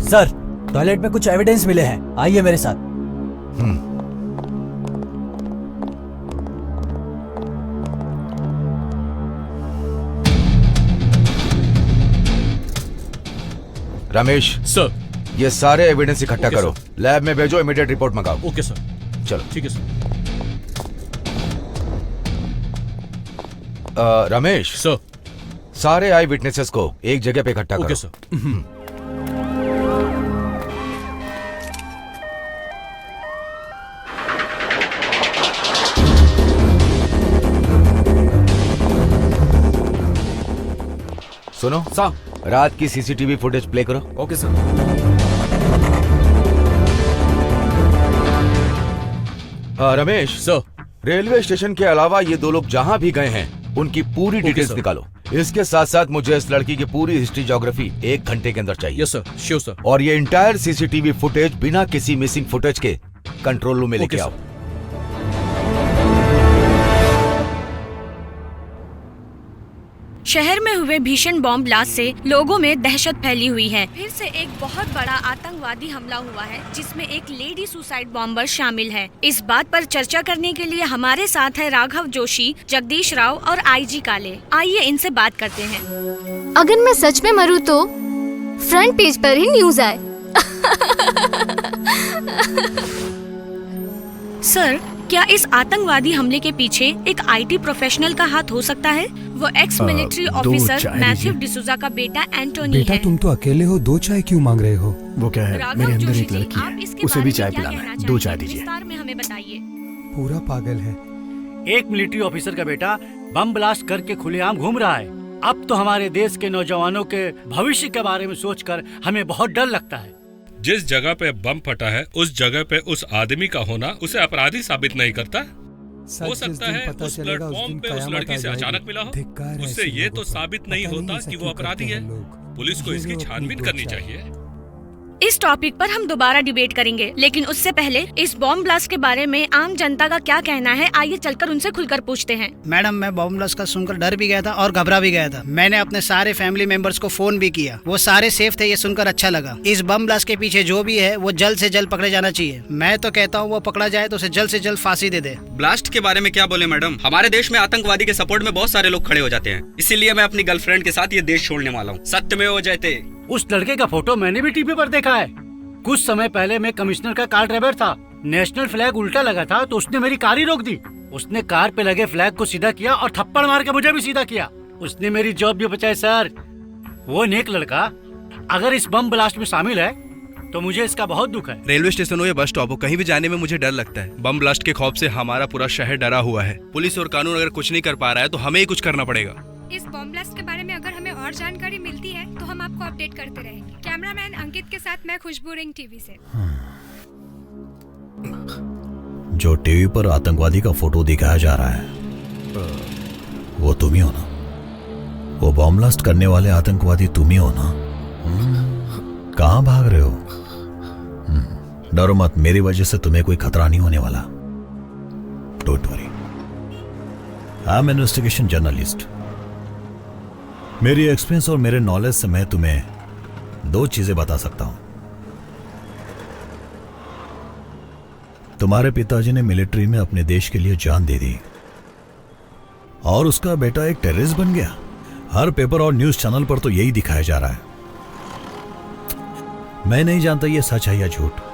सर, टॉयलेट में कुछ एविडेंस मिले हैं, आइए मेरे साथ। रमेश सर, ये सारे एविडेंस इकट्ठा ओके, करो, लैब में भेजो, इमीडिएट रिपोर्ट मंगाओ। ओके सर, चलो ठीक है सर। रमेश सर, सारे आई विटनेसेस को एक जगह पे इकट्ठा करो। Okay sir. सुनो सर, रात की सीसीटीवी फुटेज प्ले करो। Okay sir. Ramesh sir, railway station के अलावा ये दो लोग जहां भी गए हैं उनकी पूरी डिटेल्स सर। निकालो। इसके साथ साथ मुझे इस लड़की की पूरी हिस्ट्री ज्योग्राफी 1 घंटे के अंदर चाहिए। Yes sir, sure sir. और ये इंटायर सीसीटीवी फुटेज बिना किसी मिसिंग फुटेज के कंट्रोल रूम में लेके आओ। शहर में हुए भीषण बॉम्ब ब्लास्ट से लोगों में दहशत फैली हुई है। फिर से एक बहुत बड़ा आतंकवादी हमला हुआ है जिसमें एक लेडी सुसाइड बॉम्बर शामिल है। इस बात पर चर्चा करने के लिए हमारे साथ है राघव जोशी, जगदीश राव और आईजी काले। आइए इनसे बात करते हैं। अगर मैं सच में मरूं तो फ्रंट पेज पर ही न्यूज आए। सर, क्या इस आतंकवादी हमले के पीछे एक आईटी प्रोफेशनल का हाथ हो सकता है? वो x military officer Matthew D'Souza का बेटा एंटोनी बेटा है। तुम तो अकेले हो, 2 चाय क्यों मांग रहे हो? वो क्या है, राघव मेरे अंदर जोशी एक जी, लड़की आप है, इसके उसे बारे भी में चाय क्या पिलाना कहना है। 2 चाहेंगे? चाय दीजिए। विस्तार में हमें बताइए। पूरा पागल है। एक मिलिट्री ऑफिसर का बेटा बम ब्लास्ट करके खुलेआम घूम रहा है। अब तो हमारे देश के नौजवानों के भविष्य के बारे में सोचकर हमें बहुत डर लगता है। जिस जगह पे बम फटा है उस जगह पे उस आदमी का होना उसे अपराधी साबित नहीं करता। हो सकता है उस प्लेटफॉर्म पे उस लड़की से अचानक मिला हो, उससे ये तो साबित नहीं होता कि वो अपराधी है। पुलिस को इसकी छानबीन करनी चाहिए। इस टॉपिक पर हम दोबारा डिबेट करेंगे, लेकिन उससे पहले इस बॉम्ब ब्लास्ट के बारे में आम जनता का क्या कहना है, आइए चलकर उनसे खुलकर पूछते हैं। मैडम, मैं बॉम्ब ब्लास्ट का सुनकर डर भी गया था और घबरा भी गया था। मैंने अपने सारे फैमिली मेंबर्स को फोन भी किया, वो सारे सेफ थे। ये सुनकर अच्छा लगा। इस बम ब्लास्ट के पीछे जो भी है वो जल्द से जल्द पकड़े जाना चाहिए। मैं तो कहता हूँ वो पकड़ा जाए तो उसे जल्द से जल्द फांसी दे दे। ब्लास्ट के बारे में क्या बोले मैडम, हमारे देश में आतंकवादी के सपोर्ट में बहुत सारे लोग खड़े हो जाते हैं। इसीलिए मैं अपनी गर्लफ्रेंड के साथ ये देश छोड़ने वाला हूँ। सत्य में हो जाते। उस लड़के का फोटो मैंने भी टीवी पर देखा है। कुछ समय पहले मैं कमिश्नर का कार ड्राइवर था। नेशनल फ्लैग उल्टा लगा था तो उसने मेरी कार ही रोक दी। उसने कार पे लगे फ्लैग को सीधा किया और थप्पड़ मार के मुझे भी सीधा किया। उसने मेरी जॉब भी बचाई सर। वो नेक लड़का अगर इस बम ब्लास्ट में शामिल है तो मुझे इसका बहुत दुख है। रेलवे स्टेशन हो या बस स्टॉप हो, कहीं भी जाने में मुझे डर लगता है। बम ब्लास्ट के खौफ से हमारा पूरा शहर डरा हुआ है। पुलिस और कानून अगर कुछ नहीं कर पा रहा है तो हमें ही कुछ करना पड़ेगा। इस बॉम्ब ब्लास्ट के बारे में अगर हमें और जानकारी मिलती है तो हम आपको अपडेट करते रहेंगे। कैमरामैन अंकित के साथ मैं खुशबू रिंग टीवी से। जो टीवी पर आतंकवादी का फोटो दिखाया जा रहा है वो तुम ही हो ना? वो बॉम्ब ब्लास्ट करने वाले आतंकवादी तुम ही हो ना? कहां भाग रहे हो? डरो मत, मेरी वजह से तुम्हें कोई खतरा नहीं होने वाला। Don't worry, I am investigation journalist. मेरी एक्सपीरियंस और मेरे नॉलेज से मैं तुम्हें 2 चीजें बता सकता हूं। तुम्हारे पिताजी ने मिलिट्री में अपने देश के लिए जान दे दी और उसका बेटा एक टेररिस्ट बन गया। हर पेपर और न्यूज चैनल पर तो यही दिखाया जा रहा है। मैं नहीं जानता ये सच है या झूठ।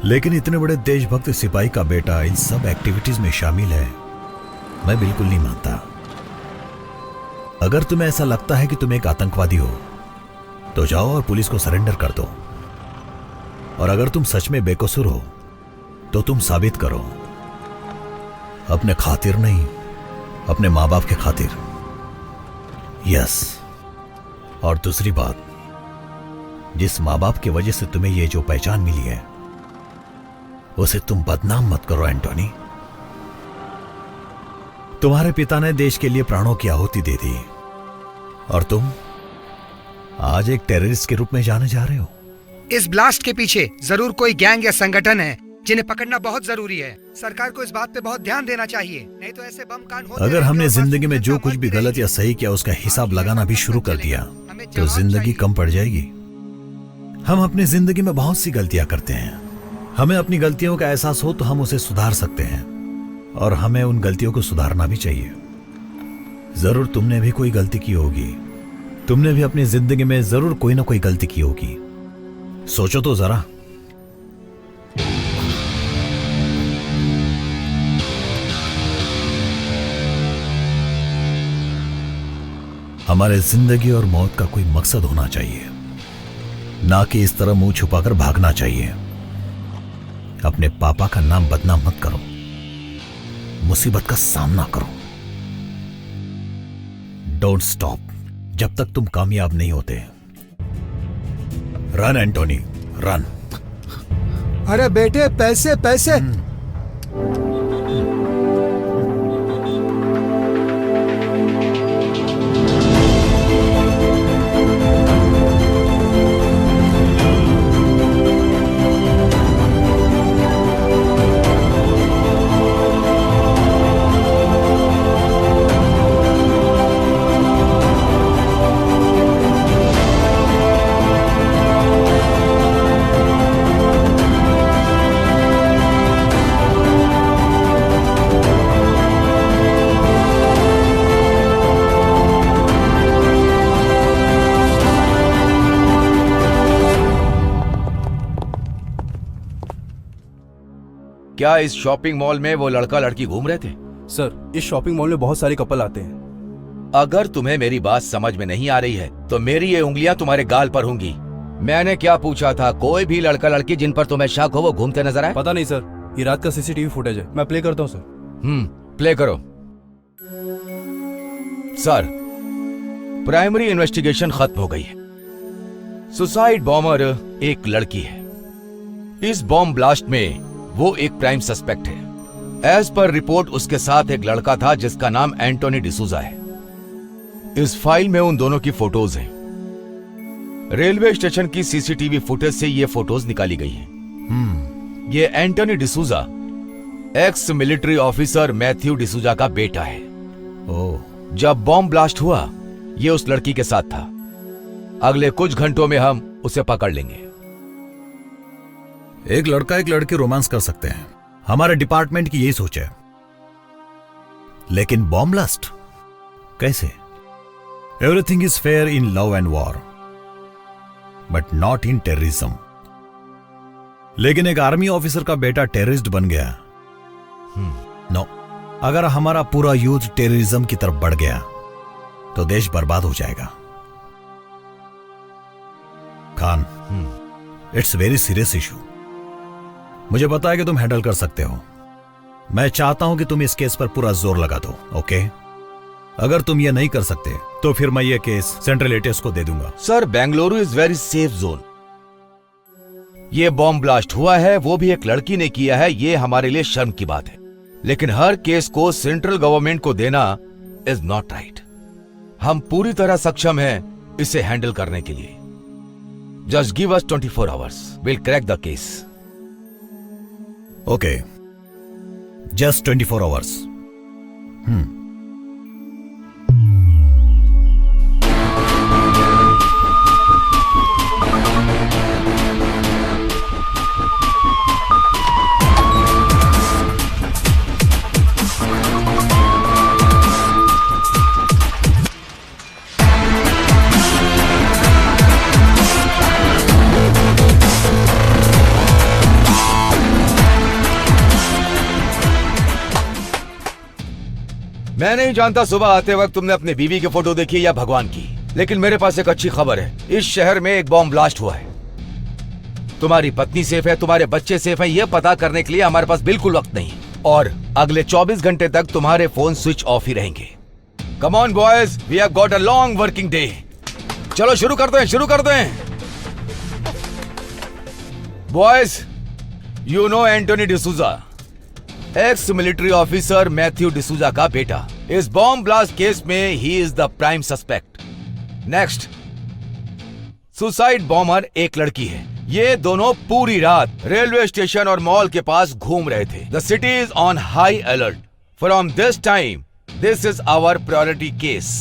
लेकिन इतने बड़े देशभक्त सिपाही का बेटा इन सब एक्टिविटीज में शामिल है, मैं बिल्कुल नहीं मानता। अगर तुम्हें ऐसा लगता है कि तुम एक आतंकवादी हो तो जाओ और पुलिस को सरेंडर कर दो। और अगर तुम सच में बेकसूर हो तो तुम साबित करो, अपने खातिर नहीं, अपने माँ बाप के खातिर। यस, और दूसरी बात, जिस माँ बाप की वजह से तुम्हें ये जो पहचान मिली है उसे तुम बदनाम मत करो एंटोनी। तुम्हारे पिता ने देश के लिए प्राणों की आहुति दे दी और तुम आज एक टेररिस्ट के रूप में जाने जा रहे हो। इस ब्लास्ट के पीछे जरूर कोई गैंग या संगठन है जिन्हें पकड़ना बहुत जरूरी है। सरकार को इस बात पे बहुत ध्यान देना चाहिए, नहीं तो ऐसे बम कांड होते अगर हमने जिंदगी में जो कुछ भी गलत या सही किया उसका हिसाब लगाना भी शुरू कर दिया तो जिंदगी कम पड़ जाएगी। हम अपनी जिंदगी में बहुत सी गलतियां करते हैं। हमें अपनी गलतियों का एहसास हो तो हम उसे सुधार सकते हैं और हमें उन गलतियों को सुधारना भी चाहिए। जरूर तुमने भी कोई गलती की होगी। तुमने भी अपनी जिंदगी में जरूर कोई ना कोई गलती की होगी। सोचो तो जरा। हमारे जिंदगी और मौत का कोई मकसद होना चाहिए, ना कि इस तरह मुंह छुपाकर भागना चाहिए। अपने पापा का नाम बदनाम मत करो, मुसीबत का सामना करो। डोंट स्टॉप जब तक तुम कामयाब नहीं होते। Run Antony, run. अरे बेटे पैसे पैसे। क्या इस शॉपिंग मॉल में वो लड़का लड़की घूम रहे थे? सर, इस शॉपिंग मॉल में बहुत सारे कपल आते हैं। अगर तुम्हें मेरी बात समझ में नहीं आ रही है तो मेरी ये उंगलियां तुम्हारे गाल पर होंगी। मैंने क्या पूछा था? कोई भी लड़का लड़की जिन पर तुम्हें शक हो वो घूमते नजर आए? पता नहीं सर, ये रात का सीसीटीवी फुटेज है, मैं प्ले करता हूँ सर। प्ले करो। सर, प्राइमरी इन्वेस्टिगेशन खत्म हो गई है। सुसाइड बॉम्बर एक लड़की है। इस बॉम्ब ब्लास्ट में वो एक प्राइम सस्पेक्ट है। एज पर रिपोर्ट उसके साथ एक लड़का था जिसका नाम एंटोनी डिसूजा है। इस फाइल में उन दोनों की फोटोज हैं। रेलवे स्टेशन की सीसीटीवी फुटेज से ये फोटोज निकाली गई हैं। ये Antony D'Souza ex military officer Matthew D'Souza का बेटा है। जब बॉम्ब ब्लास्ट हुआ ये उस लड़की के साथ था। अगले कुछ घंटों में हम उसे पकड़ लेंगे। एक लड़का एक लड़की रोमांस कर सकते हैं, हमारे डिपार्टमेंट की यही सोच है। लेकिन बॉम्ब ब्लास्ट कैसे? Everything is fair in love and war but not in terrorism. लेकिन एक आर्मी ऑफिसर का बेटा टेररिस्ट बन गया। नो, अगर हमारा पूरा यूथ टेररिज्म की तरफ बढ़ गया तो देश बर्बाद हो जाएगा। Khan, it's very serious issue. मुझे पता है कि तुम हैंडल कर सकते हो। मैं चाहता हूं कि तुम इस केस पर पूरा जोर लगा दो, ओके? अगर तुम ये नहीं कर सकते तो फिर मैं ये केस सेंट्रल एटीएस को दे दूंगा। Sir, Bengaluru is very safe zone. ये बॉम्ब ब्लास्ट हुआ है वो भी एक लड़की ने किया है, ये हमारे लिए शर्म की बात है। लेकिन हर केस को सेंट्रल गवर्नमेंट को देना इज नॉट राइट। हम पूरी तरह सक्षम हैं इसे हैंडल करने के लिए। Just give us 24 hours, will crack the case. Okay, just 24 hours. मैं नहीं जानता सुबह आते वक्त तुमने अपनी बीवी की फोटो देखी या भगवान की, लेकिन मेरे पास एक अच्छी खबर है। इस शहर में एक बॉम्ब ब्लास्ट हुआ है। तुम्हारी पत्नी सेफ है, तुम्हारे बच्चे सेफ हैं, यह पता करने के लिए हमारे पास बिल्कुल वक्त नहीं। और अगले 24 घंटे तक तुम्हारे फोन स्विच ऑफ ही रहेंगे। Come on boys, we have got a long working day. चलो शुरू करते हैं, शुरू करते हैं। Boys, you know Antony D'Souza, ex military officer Matthew D'Souza का बेटा। इस बॉम्ब ब्लास्ट केस में he is the prime suspect. Next, suicide bomber एक लड़की है। ये दोनों पूरी रात रेलवे स्टेशन और मॉल के पास घूम रहे थे। The city is on high alert. From this time this is our priority case.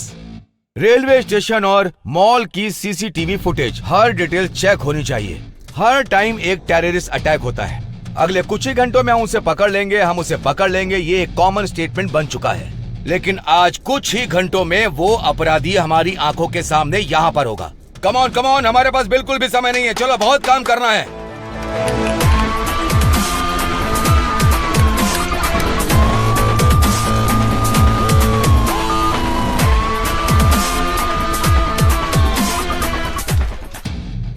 Railway station और मॉल की सीसीटीवी फुटेज हर डिटेल चेक होनी चाहिए। हर टाइम एक टेररिस्ट अटैक होता है। अगले कुछ ही घंटों में हम उसे पकड़ लेंगे, हम उसे पकड़ लेंगे, ये एक कॉमन स्टेटमेंट बन चुका है। लेकिन आज कुछ ही घंटों में वो अपराधी हमारी आंखों के सामने यहाँ पर होगा। कम ऑन, हमारे पास बिल्कुल भी समय नहीं है। चलो, बहुत काम करना है।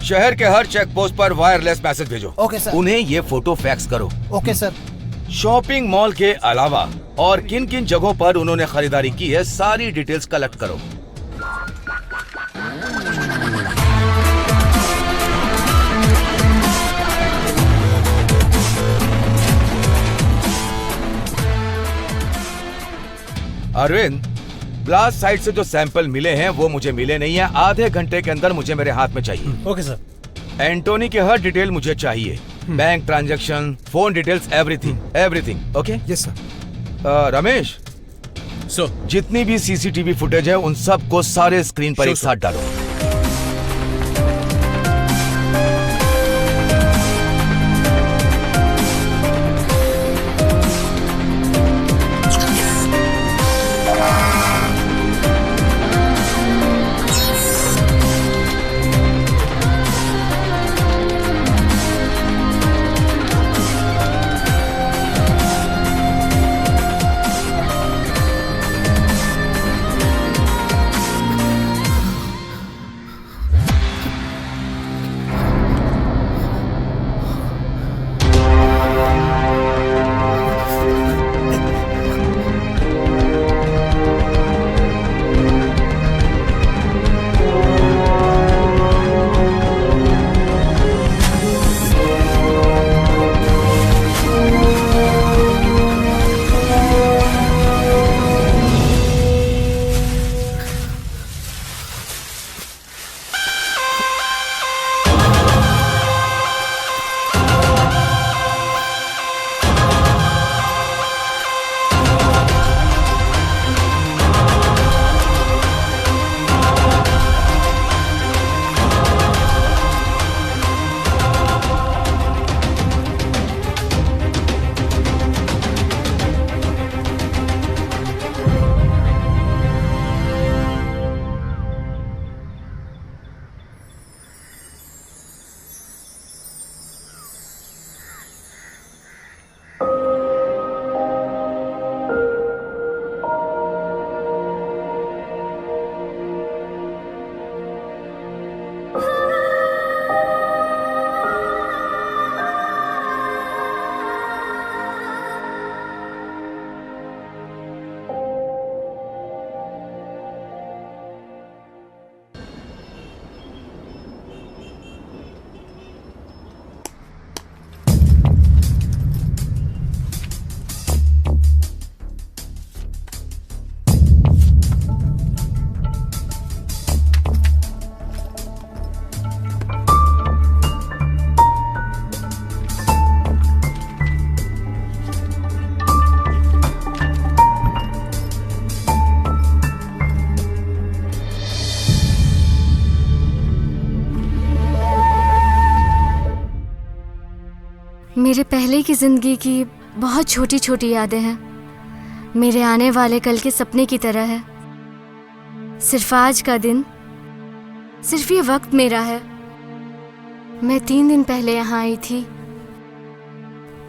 शहर के हर चेक पोस्ट पर वायरलेस मैसेज भेजो। Okay sir. उन्हें ये फोटो फैक्स करो। Okay sir. शॉपिंग मॉल के अलावा और किन किन जगहों पर उन्होंने खरीदारी की है सारी डिटेल्स कलेक्ट करो। अरविंद, ब्लास्ट साइट से जो सैंपल मिले हैं वो मुझे मिले नहीं है। आधे घंटे के अंदर मुझे मेरे हाथ में चाहिए। Okay sir. एंटोनी के हर डिटेल मुझे चाहिए, bank transaction, phone details, everything. Okay? Yes sir. Ramesh, जितनी भी सीसीटीवी फुटेज है उन सबको सारे स्क्रीन पर एक साथ डालो। मेरे पहले की जिंदगी की बहुत छोटी छोटी यादें हैं, मेरे आने वाले कल के सपने की तरह है। सिर्फ आज का दिन, सिर्फ ये वक्त मेरा है। मैं 3 दिन पहले यहाँ आई थी।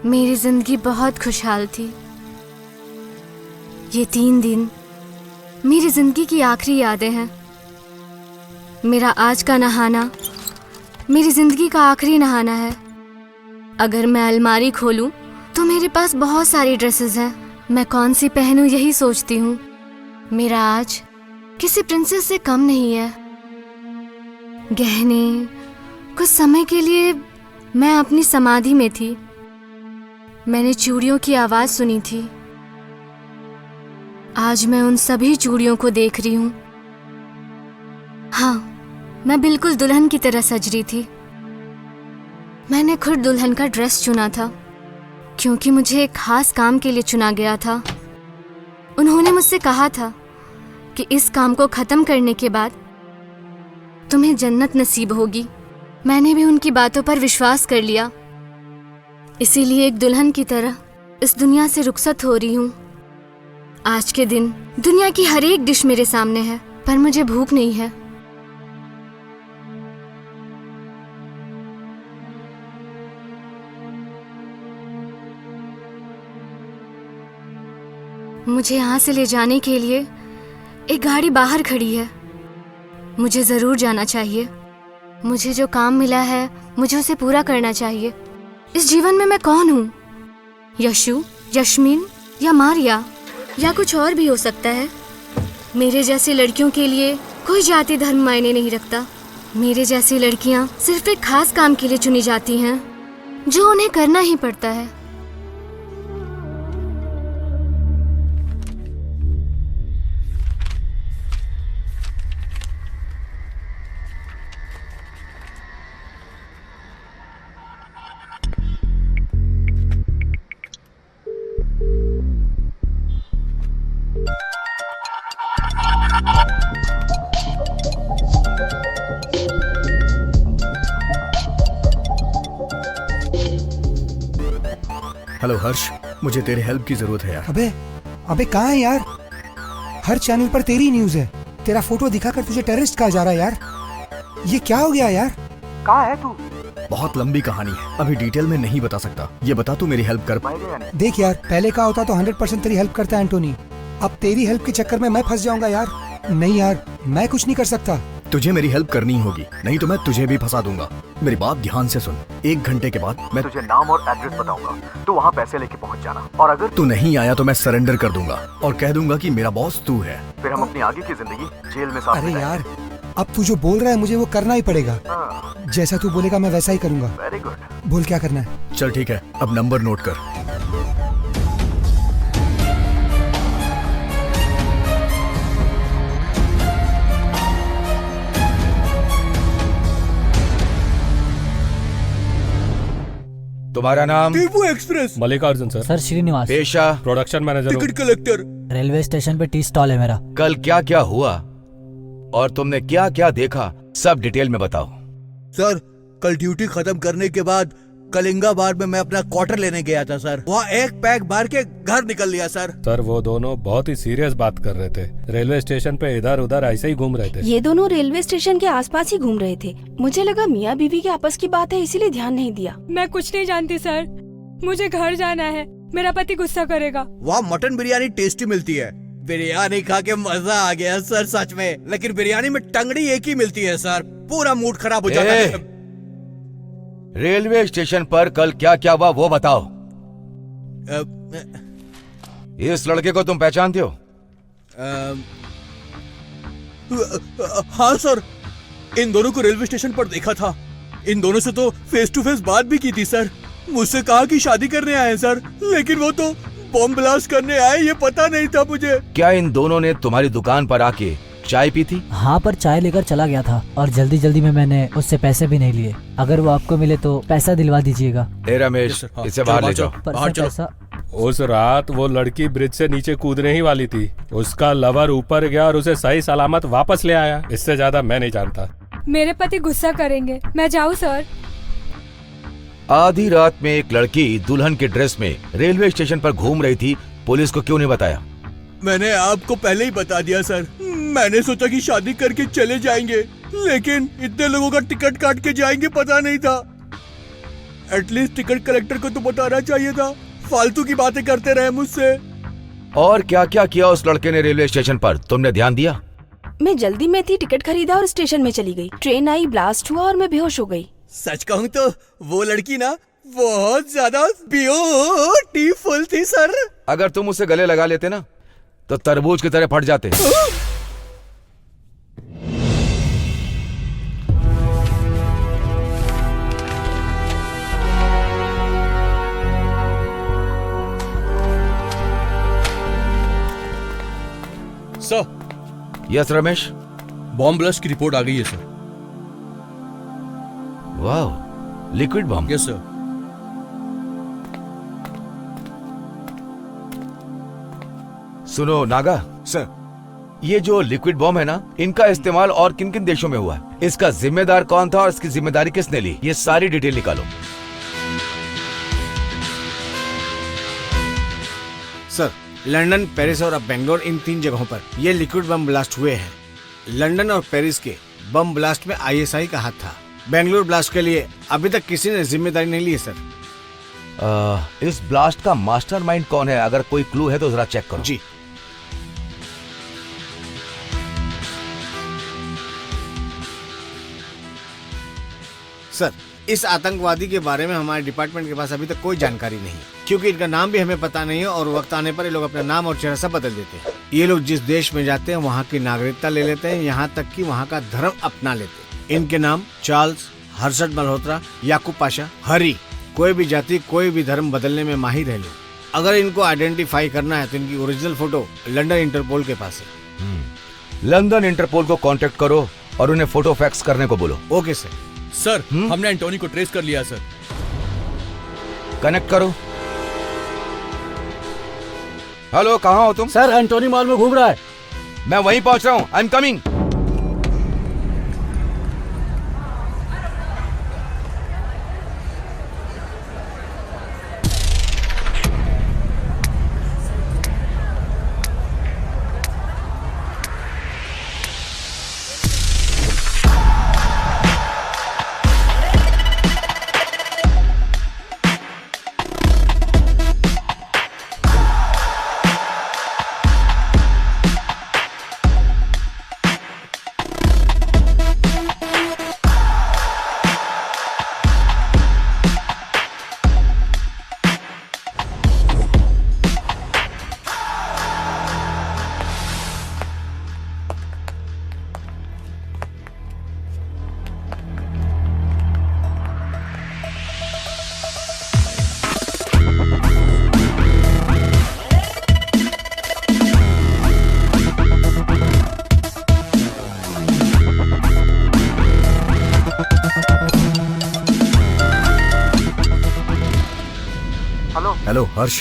मेरी जिंदगी बहुत खुशहाल थी। ये 3 दिन मेरी जिंदगी की आखिरी यादें हैं। मेरा आज का नहाना मेरी जिंदगी का आखिरी नहाना है। अगर मैं अलमारी खोलूं तो मेरे पास बहुत सारी ड्रेसेस हैं। मैं कौन सी पहनूं यही सोचती हूँ। मेरा आज किसी प्रिंसेस से कम नहीं है। गहने, कुछ समय के लिए मैं अपनी समाधि में थी। मैंने चूड़ियों की आवाज सुनी थी। आज मैं उन सभी चूड़ियों को देख रही हूँ। हाँ, मैं बिल्कुल दुल्हन की तरह सज रही थी। मैंने खुद दुल्हन का ड्रेस चुना था क्योंकि मुझे एक खास काम के लिए चुना गया था। उन्होंने मुझसे कहा था कि इस काम को खत्म करने के बाद तुम्हें जन्नत नसीब होगी। मैंने भी उनकी बातों पर विश्वास कर लिया। इसीलिए एक दुल्हन की तरह इस दुनिया से रुखसत हो रही हूँ। आज के दिन दुनिया की हर एक डिश मेरे सामने है, पर मुझे भूख नहीं है। मुझे यहाँ से ले जाने के लिए एक गाड़ी बाहर खड़ी है। मुझे ज़रूर जाना चाहिए। मुझे जो काम मिला है मुझे उसे पूरा करना चाहिए। इस जीवन में मैं कौन हूँ? यशु, यश्मिन या मारिया या कुछ और भी हो सकता है। मेरे जैसी लड़कियों के लिए कोई जाति धर्म मायने नहीं रखता। मेरे जैसी लड़कियाँ सिर्फ एक खास काम के लिए चुनी जाती हैं जो उन्हें करना ही पड़ता है। हेलो हर्ष, मुझे तेरे हेल्प की जरूरत है यार। अबे कहाँ है यार? हर चैनल पर तेरी न्यूज है। तेरा फोटो दिखाकर तुझे टेररिस्ट कहा जा रहा है यार। ये क्या हो गया यार? कहाँ है तू? बहुत लंबी कहानी है, अभी डिटेल में नहीं बता सकता। ये बता तू मेरी हेल्प कर पाएगा या नहीं? देख यार, पहले का होता तो 100% तेरी हेल्प करता एंटोनी। अब तेरी हेल्प के चक्कर में मैं फंस जाऊंगा यार। नहीं यार, मैं कुछ नहीं कर सकता। तुझे मेरी हेल्प करनी होगी, नहीं तो मैं तुझे भी फंसा दूंगा। मेरी बात ध्यान से सुन। 1 घंटे के बाद मैं तुझे नाम और एड्रेस बताऊंगा, तू वहाँ पैसे लेके पहुँच जाना। और अगर तू नहीं आया तो मैं सरेंडर कर दूंगा और कह दूंगा कि मेरा बॉस तू है। फिर हम अपनी आगे की जिंदगी जेल में साथ अरे यार, अब तू जो बोल रहा है मुझे वो करना ही पड़ेगा। जैसा तू बोलेगा मैं वैसा ही करूंगा। Very good. बोल क्या करना है? चल ठीक है, अब नंबर नोट कर। तुम्हारा नाम? Tipu express. Mallikarjun sir. Sir Srinivas. पेशा? Production manager. Ticket collector. Railway station पे टी स्टॉल है मेरा। कल क्या क्या हुआ और तुमने क्या क्या देखा, सब डिटेल में बताओ। सर, कल ड्यूटी खत्म करने के बाद कलिंगाबाद में मैं अपना क्वार्टर लेने गया था सर। वहाँ एक पैक मार के घर निकल लिया सर। सर वो दोनों बहुत ही सीरियस बात कर रहे थे। रेलवे स्टेशन पे इधर उधर ऐसे ही घूम रहे थे। ये दोनों रेलवे स्टेशन के आसपास ही घूम रहे थे। मुझे लगा मियाँ बीवी के आपस की बात है, इसीलिए ध्यान नहीं दिया। मैं कुछ नहीं जानती सर, मुझे घर जाना है, मेरा पति गुस्सा करेगा। वहाँ मटन बिरयानी टेस्टी मिलती है। बिरयानी खा के मजा आ गया सर सच में, लेकिन बिरयानी में टंगड़ी एक ही मिलती है सर। पूरा मूड खराब हो जाता है। रेलवे स्टेशन पर कल क्या क्या हुआ वो बताओ। इस लड़के को तुम पहचानते हो? हाँ सर, इन दोनों को रेलवे स्टेशन पर देखा था। इन दोनों से तो फेस टू फेस बात भी की थी सर। मुझसे कहा कि शादी करने आए सर, लेकिन वो तो बॉम्ब ब्लास्ट करने आए, ये पता नहीं था मुझे। क्या इन दोनों ने तुम्हारी दुकान पर आके चाय पी थी? हाँ, पर चाय लेकर चला गया था और जल्दी जल्दी में मैंने उससे पैसे भी नहीं लिए। अगर वो आपको मिले तो पैसा दिलवा दीजिएगा। रमेश, इसे बाहर ले जाओ। पैसा उस रात वो लड़की ब्रिज से नीचे कूदने ही वाली थी। उसका लवर ऊपर गया और उसे सही सलामत वापस ले आया। इससे ज्यादा मैं नहीं जानता। मेरे पति गुस्सा करेंगे, मैं जाऊँ सर? आधी रात में एक लड़की दुल्हन के ड्रेस में रेलवे स्टेशन पर घूम रही थी, पुलिस को क्यों नहीं बताया? मैंने आपको पहले ही बता दिया सर। मैंने सोचा कि शादी करके चले जाएंगे, लेकिन इतने लोगों का टिकट काट के जाएंगे पता नहीं था। एटलीस्ट टिकट कलेक्टर को तो बताना चाहिए था। फालतू की बातें करते रहे मुझसे। और क्या क्या किया उस लड़के ने रेलवे स्टेशन पर, तुमने ध्यान दिया? मैं जल्दी में थी, टिकट खरीदा और स्टेशन में चली गई। ट्रेन आई, ब्लास्ट हुआ और मैं बेहोश हो गई। सच कहूँ तो वो लड़की ना बहुत ज्यादा ब्यूटीफुल थी सर। अगर तुम उसे गले लगा लेते ना तो तरबूज की तरह फट जाते। Sir. Yes Ramesh. Bomb blast की रिपोर्ट आ गई है सर। वाह, लिक्विड बॉम्ब? Yes sir. सुनो नागा सर, ये जो लिक्विड बॉम्ब है ना, इनका इस्तेमाल और किन किन देशों में हुआ है, इसका जिम्मेदार कौन था और इसकी जिम्मेदारी किसने ली, ये सारी डिटेल निकालो। सर, लंदन, पेरिस और अब बेंगलोर, इन 3 जगहों पर ये लिक्विड बम ब्लास्ट हुए हैं। लंदन और पेरिस के बम ब्लास्ट में ISI का हाथ था। बेंगलोर ब्लास्ट के लिए अभी तक किसी ने जिम्मेदारी नहीं ली है सर। इस ब्लास्ट का मास्टरमाइंड कौन है? अगर कोई क्लू है तो जरा चेक करो। जी। सर, इस आतंकवादी के बारे में हमारे डिपार्टमेंट के पास अभी तक कोई जानकारी नहीं, क्योंकि इनका नाम भी हमें पता नहीं है और वक्त आने पर ये लोग अपना नाम और चेहरा सब बदल देते हैं। ये लोग जिस देश में जाते हैं वहाँ की नागरिकता ले लेते हैं, यहाँ तक कि वहाँ का धर्म अपना लेते हैं। इनके नाम चार्ल्स, हर्षद मल्होत्रा, याकूब पाशा, हरी। कोई भी जाति, कोई भी धर्म बदलने में माहिर है लोग। अगर इनको आइडेंटिफाई करना है तो इनकी ओरिजिनल फोटो लंदन इंटरपोल के पास है। लंदन इंटरपोल को कांटेक्ट करो और उन्हें फोटो फैक्स करने को बोलो। Okay sir. सर, हमने एंटोनी को ट्रेस कर लिया सर। कनेक्ट करो। हेलो, कहाँ हो तुम? सर, एंटोनी मॉल में घूम रहा है। मैं वहीं पहुंच रहा हूं। I am coming. हेलो हर्ष,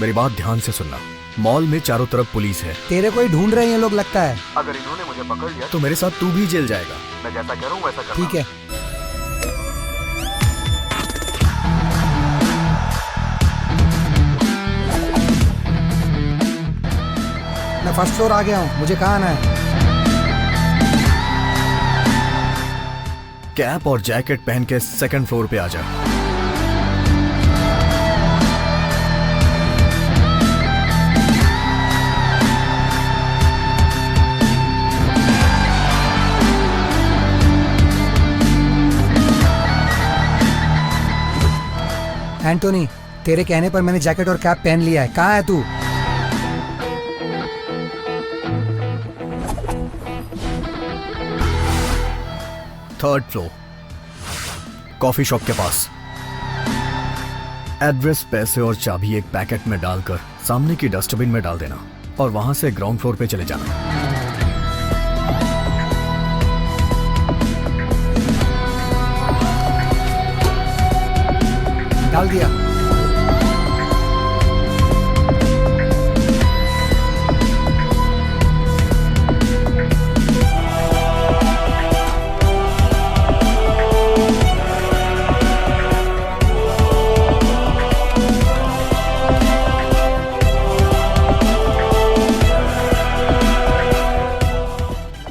मेरी बात ध्यान से सुनना। मॉल में चारों तरफ पुलिस है। तेरे को ही ढूंढ रहे हैं ये लोग लगता है। अगर इन्होंने मुझे पकड़ लिया तो मेरे साथ तू भी जेल जाएगा। मैं जैसा कह रहा हूँ वैसा करना। ठीक है। मैं फर्स्ट फ्लोर आ गया हूँ, मुझे कहाँ आना है? कैप और जैकेट पहन के सेकंड फ्लोर पे आ जा। एंटोनी, तेरे कहने पर मैंने जैकेट और कैप पहन लिया है। कहाँ है तू? थर्ड फ्लोर, कॉफी शॉप के पास। एड्रेस, पैसे और चाबी एक पैकेट में डालकर सामने की डस्टबिन में डाल देना और वहां से ग्राउंड फ्लोर पे चले जाना। डाल दिया।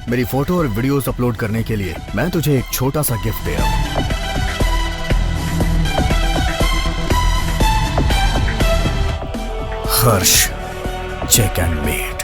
मेरी फोटो और वीडियोस अपलोड करने के लिए मैं तुझे एक छोटा सा गिफ्ट दे रहा हूं। Harsh check and made.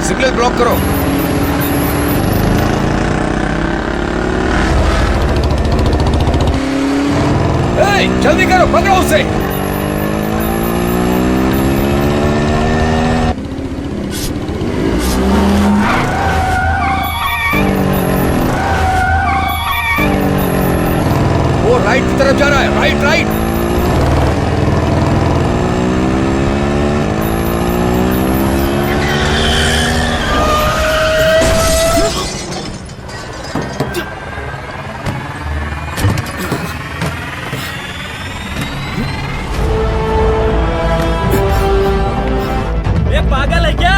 Signal block करो। जल्दी करो, पकड़ो उसे। वो राइट की तरफ जा रहा है। Right right. पागल है क्या?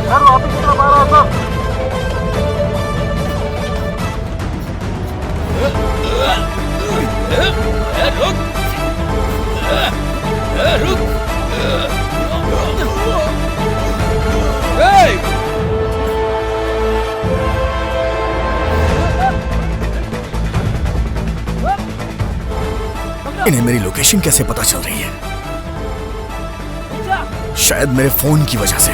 सर वापस की तरफ आ रहा है सर। रुक। इन्हें मेरी लोकेशन कैसे पता चल रही है? शायद मेरे फोन की वजह से।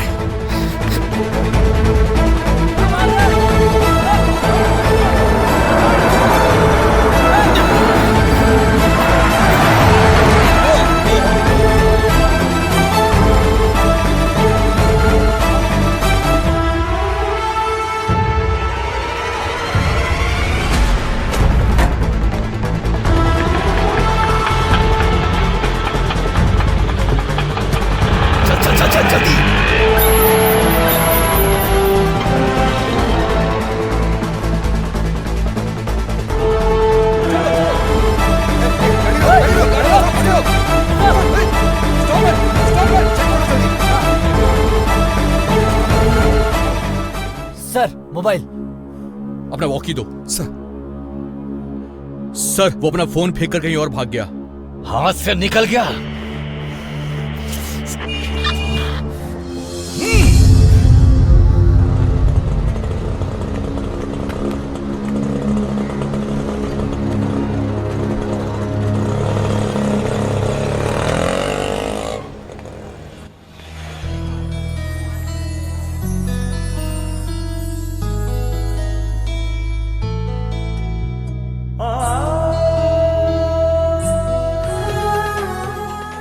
Sir mobile. अपना वॉकी दो। सर वो अपना फोन फेंक कर कहीं और भाग गया। हाथ से निकल गया।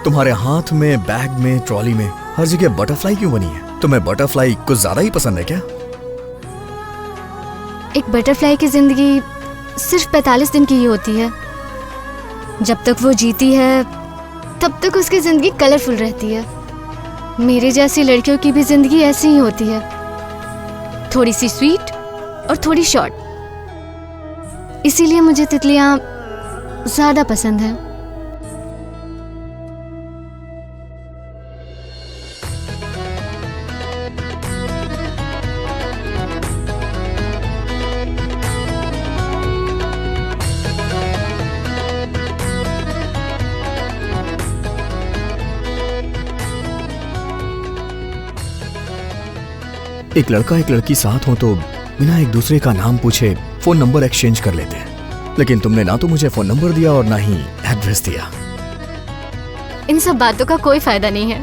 तुम्हारे हाथ में, बैग में, ट्रॉली में, हर जगह बटरफ्लाई क्यों बनी है? तुम्हें बटरफ्लाई कुछ ज्यादा ही पसंद है क्या? एक बटरफ्लाई की जिंदगी सिर्फ 45 दिन की ही होती है। जब तक वो जीती है तब तक उसकी जिंदगी कलरफुल रहती है। मेरे जैसी लड़कियों की भी जिंदगी ऐसी ही होती है, थोड़ी सी स्वीट और थोड़ी शॉर्ट। इसीलिए मुझे तितलियां ज्यादा पसंद है। एक लड़का एक लड़की साथ हो तो बिना एक दूसरे का नाम पूछे फोन नंबर एक्सचेंज कर लेते हैं, लेकिन तुमने ना तो मुझे फोन नंबर दिया और ना ही एड्रेस दिया। इन सब बातों का कोई फायदा नहीं है।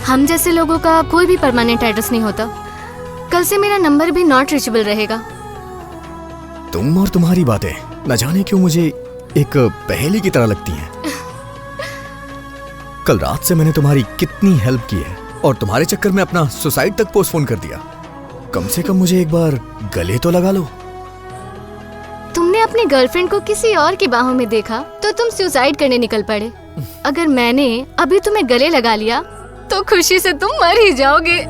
हम जैसे लोगों का कोई भी परमानेंट एड्रेस नहीं होता। कल से मेरा नंबर भी नॉट रीचेबल रहेगा। तुम और तुम्हारी बातें न जाने क्यों मुझे एक पहेली की तरह लगती हैं। कल रात से मैंने तुम्हारी कितनी हेल्प की है और तुम्हारे चक्कर में अपना सुसाइड तक पोस्टपोन कर दिया। कम से कम मुझे एक बार गले तो लगा लो। तुमने अपनी गर्लफ्रेंड को किसी और की बाहों में देखा तो तुम सुसाइड करने निकल पड़े। अगर मैंने अभी तुम्हें गले लगा लिया तो खुशी से तुम मर ही जाओगे।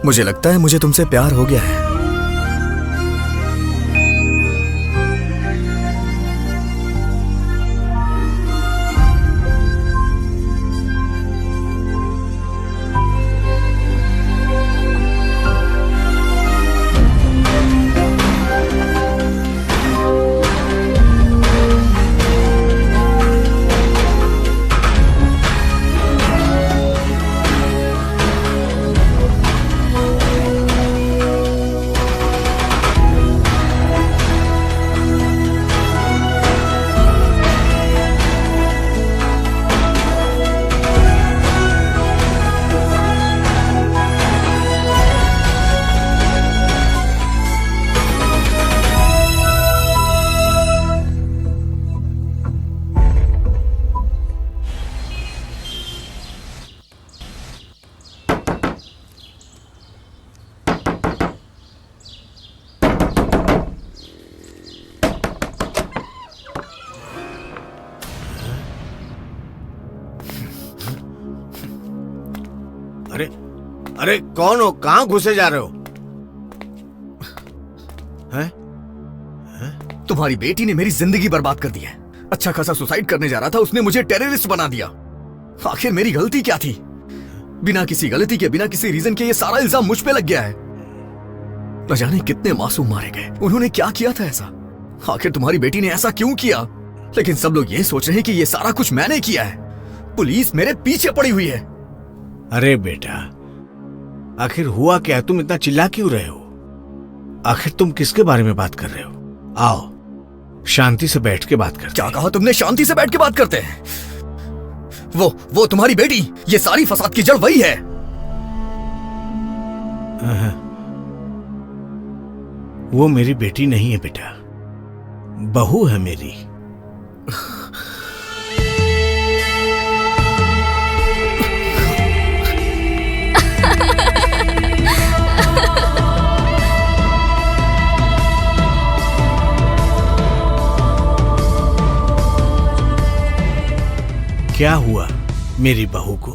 मुझे लगता है मुझे तुमसे प्यार हो गया है। अरे कौन हो? कहाँ घुसे जा रहे हो? हैं? तुम्हारी बेटी ने मेरी जिंदगी बर्बाद कर दी है। अच्छा खासा सुसाइड करने जा रहा था, उसने मुझे टेररिस्ट बना दिया। आखिर मेरी गलती क्या थी? बिना किसी गलती के, बिना किसी रीजन के ये सारा इल्जाम मुझ पे लग गया है। न जाने कितने मासूम मारे गए। उन्होंने क्या किया था ऐसा? आखिर तुम्हारी बेटी ने ऐसा क्यों किया? लेकिन सब लोग ये सोच रहे हैं कि ये सारा कुछ मैंने किया है। पुलिस मेरे पीछे पड़ी हुई है। अरे बेटा, आखिर हुआ क्या? तुम इतना चिल्ला क्यों रहे हो? आखिर तुम किसके बारे में बात कर रहे हो? आओ शांति से बैठ के बात करते। क्या कहा तुमने? शांति से बैठ के बात करते हैं? वो तुम्हारी बेटी, ये सारी फसाद की जड़ वही है। वो मेरी बेटी नहीं है बेटा, बहू है मेरी। क्या हुआ मेरी बहू को?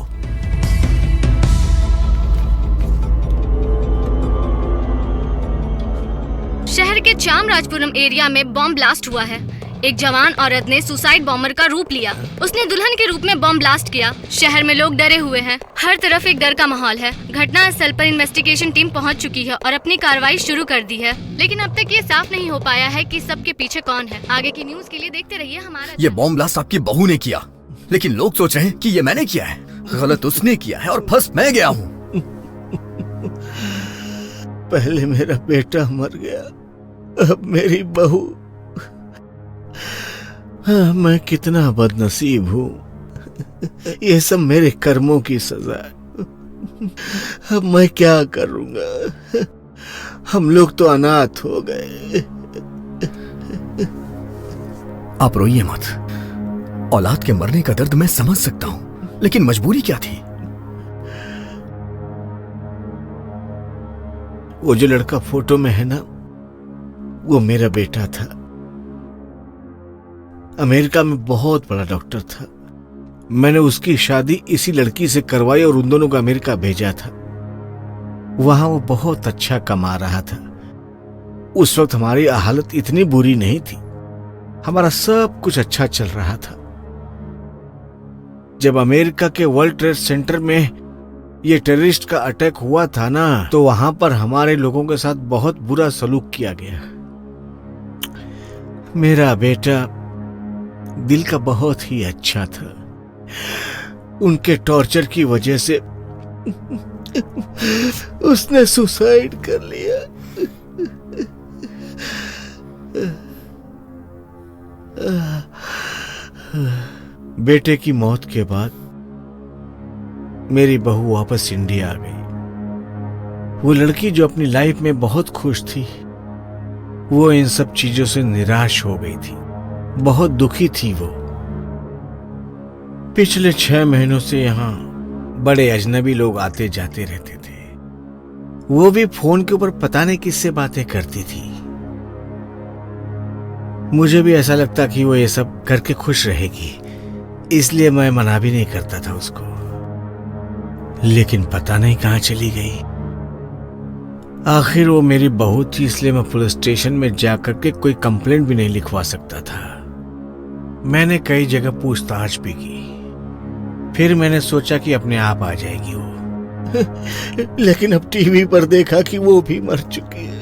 शहर के चामराजपुरम एरिया में बॉम्ब ब्लास्ट हुआ है। एक जवान औरत ने सुसाइड बॉम्बर का रूप लिया। उसने दुल्हन के रूप में बॉम्ब ब्लास्ट किया। शहर में लोग डरे हुए हैं। हर तरफ एक डर का माहौल है। घटना स्थल पर इन्वेस्टिगेशन टीम पहुंच चुकी है और अपनी कार्रवाई शुरू कर दी है, लेकिन अब तक ये साफ नहीं हो पाया है कि सबके पीछे कौन है। आगे की न्यूज के लिए देखते रहिए हमारा। ये बॉम्ब ब्लास्ट आपकी बहू ने किया, लेकिन लोग सोच रहे हैं कि ये मैंने किया है। गलत उसने किया है और फंस मैं गया हूँ। पहले मेरा बेटा मर गया, अब मेरी बहू। हाँ, मैं कितना बदनसीब हूँ। ये सब मेरे कर्मों की सजा है। अब मैं क्या करूँगा? हम लोग तो अनाथ हो गए। आप रोइए मत। औलाद के मरने का दर्द मैं समझ सकता हूं, लेकिन मजबूरी क्या थी? वो जो लड़का फोटो में है ना, वो मेरा बेटा था। अमेरिका में बहुत बड़ा डॉक्टर था। मैंने उसकी शादी इसी लड़की से करवाई और उन दोनों को अमेरिका भेजा था। वहां वो बहुत अच्छा कमा रहा था। उस वक्त हमारी हालत इतनी बुरी नहीं थी। हमारा सब कुछ अच्छा चल रहा था। जब अमेरिका के वर्ल्ड ट्रेड सेंटर में ये टेररिस्ट का अटैक हुआ था ना, तो वहां पर हमारे लोगों के साथ बहुत बुरा सलूक किया गया। मेरा बेटा दिल का बहुत ही अच्छा था। उनके टॉर्चर की वजह से उसने सुसाइड कर लिया। बेटे की मौत के बाद मेरी बहू वापस इंडिया आ गई। वो लड़की जो अपनी लाइफ में बहुत खुश थी, वो इन सब चीजों से निराश हो गई थी। बहुत दुखी थी वो। पिछले 6 महीनों से यहाँ बड़े अजनबी लोग आते जाते रहते थे। वो भी फोन के ऊपर पता नहीं किससे बातें करती थी। मुझे भी ऐसा लगता कि वो ये सब करके खुश रहेगी, इसलिए मैं मना भी नहीं करता था उसको। लेकिन पता नहीं कहाँ चली गई। आखिर वो मेरी बहू थी, इसलिए मैं पुलिस स्टेशन में जाकर के कोई कंप्लेंट भी नहीं लिखवा सकता था। मैंने कई जगह पूछताछ भी की, फिर मैंने सोचा कि अपने आप आ जाएगी वो। लेकिन अब टीवी पर देखा कि वो भी मर चुकी है।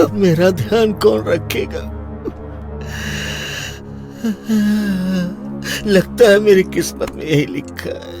अब मेरा ध्यान कौन रखेगा? लगता है मेरी किस्मत में यही लिखा है।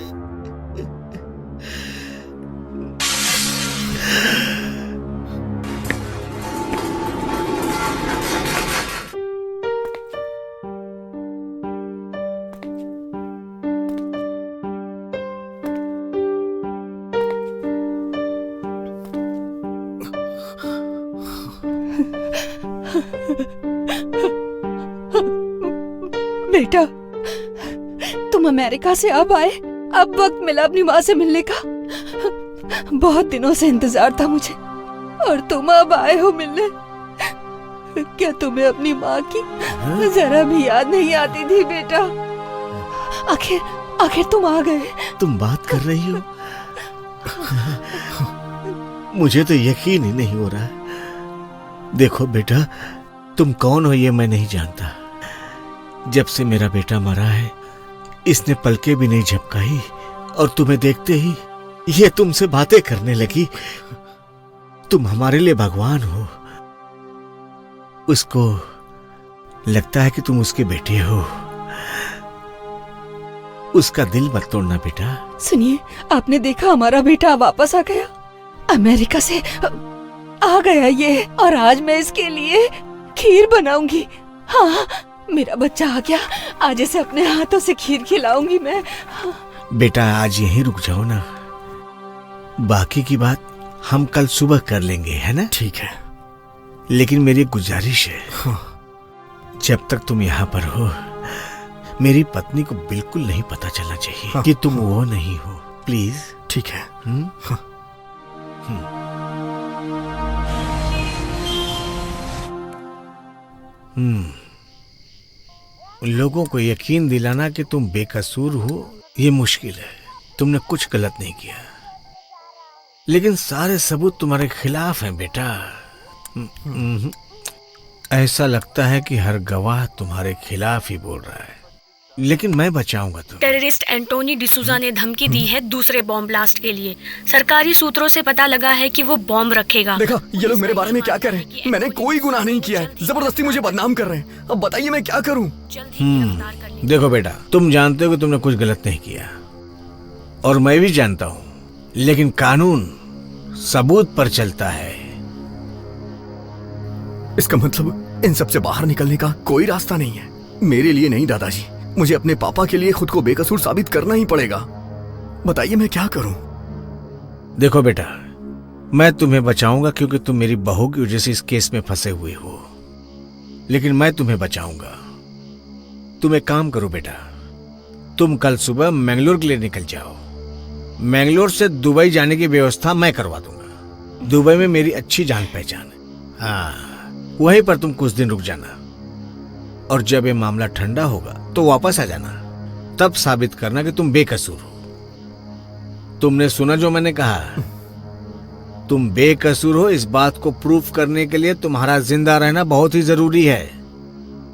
बेटा, तुम अमेरिका से अब आए, अब वक्त मिला अपनी माँ से मिलने का। बहुत दिनों से इंतजार था मुझे, और तुम अब आए हो मिलने। क्या तुम्हें अपनी माँ की जरा भी याद नहीं आती थी बेटा? आखिर तुम आ गए। तुम बात कर रही हो? मुझे तो यकीन ही नहीं हो रहा। देखो बेटा, तुम कौन हो ये मैं नहीं जानता। जब से मेरा बेटा मरा है, इसने पलके भी नहीं झपकाई, और तुम्हें देखते ही ये तुमसे बातें करने लगी। तुम हमारे लिए भगवान हो। उसको लगता है कि तुम उसके बेटे हो। उसका दिल मत तोड़ना बेटा। सुनिए, आपने देखा हमारा बेटा वापस आ गया, अमेरिका से आ गया ये, और आज मैं इसके लिए खीर बनाऊंगी। हाँ, मेरा बच्चा आ गया, आज इसे अपने हाथों से खीर खिलाऊंगी मैं। बेटा आज यहीं रुक जाओ ना, बाकी की बात हम कल सुबह कर लेंगे, है ना? ठीक है, लेकिन मेरी गुजारिश है, जब तक तुम यहाँ पर हो, मेरी पत्नी को बिल्कुल नहीं पता चलना चाहिए कि तुम वो नहीं हो। प्लीज। ठीक है। लोगों को यकीन दिलाना कि तुम बेकसूर हो ये मुश्किल है। तुमने कुछ गलत नहीं किया, लेकिन सारे सबूत तुम्हारे खिलाफ हैं बेटा। ऐसा लगता है कि हर गवाह तुम्हारे खिलाफ ही बोल रहा है, लेकिन मैं बचाऊंगा तुम्हें। टेररिस्ट एंटोनी डिसूजा ने धमकी दी है दूसरे बॉम्ब ब्लास्ट के लिए। सरकारी सूत्रों से पता लगा है कि वो बॉम्ब रखेगा। देखा, ये लोग मेरे बारे में क्या कह रहे हैं। मैंने कोई गुनाह नहीं किया है, जबरदस्ती मुझे बदनाम कर रहे हैं। अब बताइए मैं क्या करूं? देखो बेटा, तुम जानते हो कि तुमने कुछ गलत नहीं किया, और मैं भी जानता हूं, लेकिन कानून सबूत पर चलता है। इसका मतलब इन सब से बाहर निकलने का कोई रास्ता नहीं है? मेरे लिए नहीं दादाजी, मुझे अपने पापा के लिए खुद को बेकसूर साबित करना ही पड़ेगा। बताइए मैं क्या करूं? देखो बेटा, मैं तुम्हें बचाऊंगा क्योंकि तुम मेरी बहू की वजह से इस केस में फंसे हुए हो, लेकिन मैं तुम्हें बचाऊंगा। तुम एक काम करो बेटा, तुम कल सुबह मैंगलोर के लिए निकल जाओ। मैंगलोर से दुबई जाने की व्यवस्था मैं करवा दूंगा। दुबई में मेरी अच्छी जान पहचान है। हाँ, वहीं पर तुम कुछ दिन रुक जाना, और जब ये मामला ठंडा होगा तो वापस आ जाना। तब साबित करना कि तुम बेकसूर हो। तुमने सुना जो मैंने कहा? तुम बेकसूर हो, इस बात को प्रूफ करने के लिए तुम्हारा जिंदा रहना बहुत ही जरूरी है।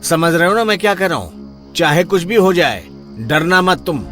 समझ रहे हो ना मैं क्या कह रहा हूं? चाहे कुछ भी हो जाए, डरना मत तुम।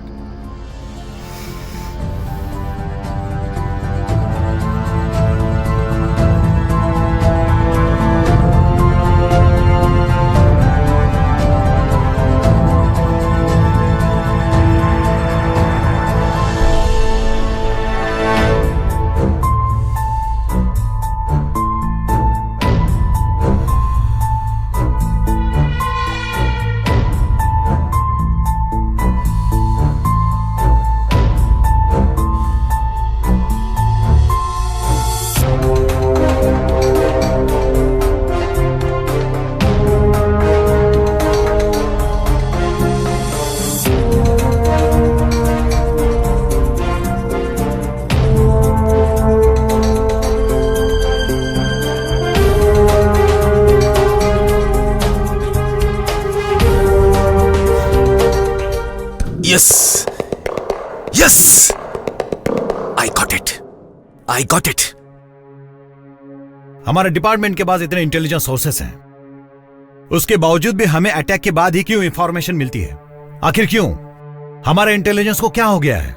Yes! Yes! I got it! हमारे डिपार्टमेंट के पास इतने इंटेलिजेंस सोर्सेस हैं, उसके बावजूद भी हमें अटैक के बाद ही क्यों इंफॉर्मेशन मिलती है? आखिर क्यों? हमारे इंटेलिजेंस को क्या हो गया है?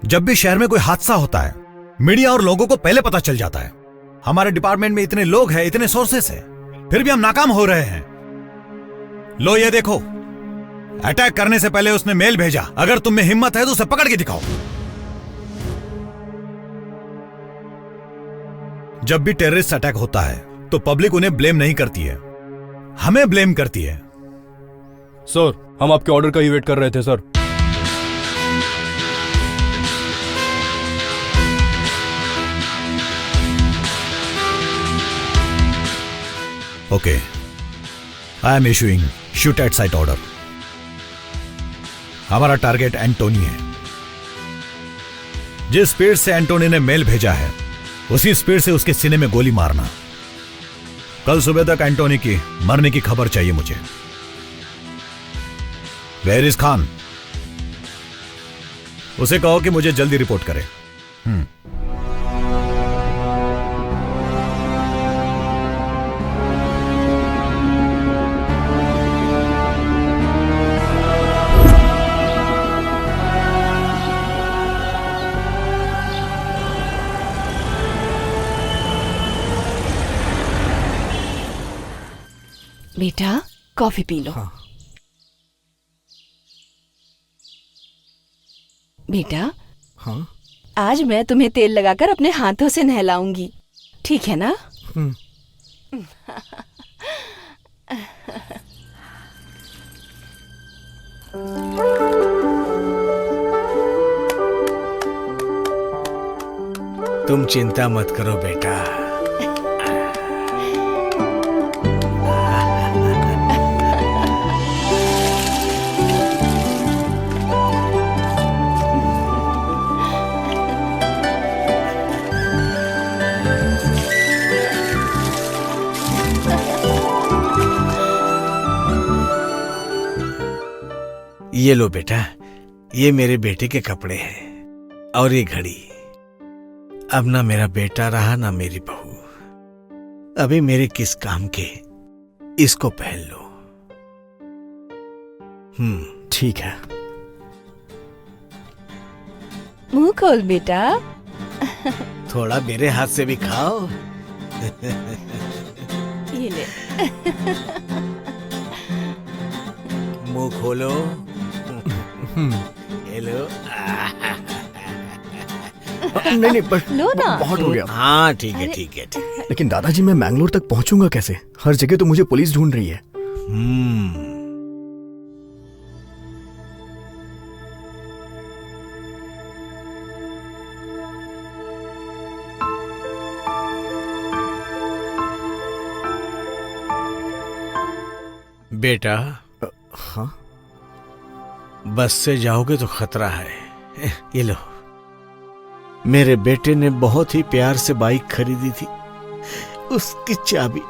जब भी शहर में कोई हादसा होता है, मीडिया और लोगों को पहले पता चल जाता है। हमारे डिपार्टमेंट में इतने लोग हैं, इतने सोर्सेस हैं, फिर भी हम नाकाम हो रहे हैं। लो ये देखो, अटैक करने से पहले उसने मेल भेजा। अगर तुम में हिम्मत है तो उसे पकड़ के दिखाओ। जब भी टेररिस्ट अटैक होता है तो पब्लिक उन्हें ब्लेम नहीं करती है, हमें ब्लेम करती है। सर, हम आपके ऑर्डर का ही वेट कर रहे थे sir. Okay, I am issuing shoot at site order. हमारा टारगेट एंटोनी है। जिस स्पीड से एंटोनी ने मेल भेजा है उसी स्पीड से उसके सीने में गोली मारना। कल सुबह तक एंटोनी की मरने की खबर चाहिए मुझे। Where is Khan? उसे कहो कि मुझे जल्दी रिपोर्ट करे। बेटा कॉफी पी लो। हाँ। बेटा, हाँ? आज मैं तुम्हें तेल लगाकर अपने हाथों से नहलाऊंगी, ठीक है ना? तुम चिंता मत करो बेटा। ये लो बेटा, ये मेरे बेटे के कपड़े हैं और ये घड़ी। अब ना मेरा बेटा रहा ना मेरी बहू, अभी मेरे किस काम के, इसको पहन लो। ठीक है। मुंह खोल बेटा। थोड़ा मेरे हाथ से भी खाओ। ये ले। मुंह खोलो। हेलो। नहीं पर लो ना। बहुत हो गया। हाँ ठीक है ठीक है ठीक है। लेकिन दादाजी, मैं मैंगलोर तक पहुंचूंगा कैसे? हर जगह तो मुझे पुलिस ढूंढ रही है। बेटा। हाँ? बस से जाओगे तो खतरा है। ये लो, मेरे बेटे ने बहुत ही प्यार से बाइक खरीदी थी, उसकी चाबी।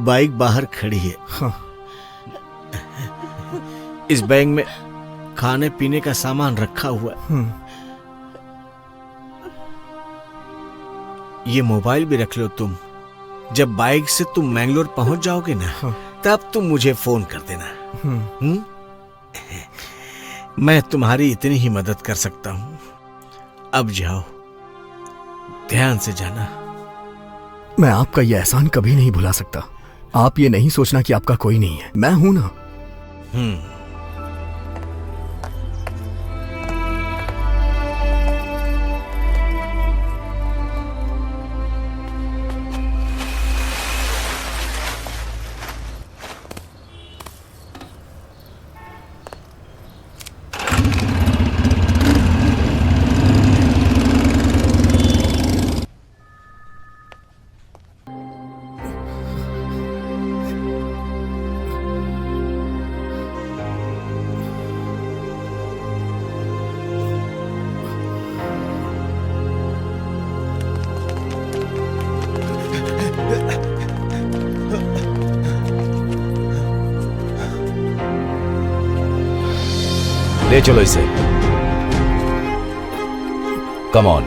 बाइक बाहर खड़ी है। हाँ। इस बैग में खाने पीने का सामान रखा हुआ है। ये मोबाइल भी रख लो तुम। जब बाइक से तुम मैंगलोर पहुंच जाओगे ना, तब तुम मुझे फोन कर देना। मैं तुम्हारी इतनी ही मदद कर सकता हूं। अब जाओ, ध्यान से जाना। मैं आपका यह एहसान कभी नहीं भुला सकता। आप ये नहीं सोचना कि आपका कोई नहीं है, मैं हूं ना। ले चलो इसे। Come on.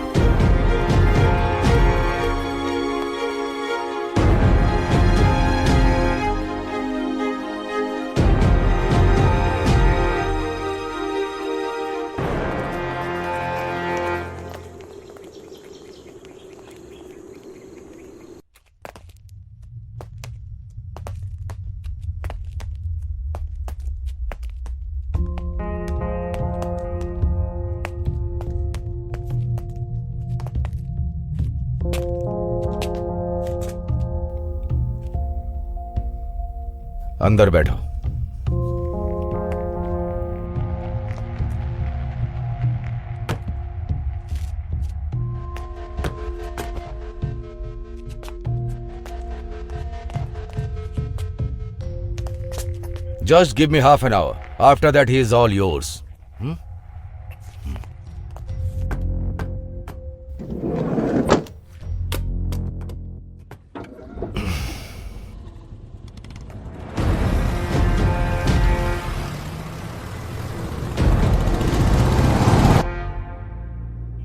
अंदर बैठो। Just give me half an hour. After that, he is all yours.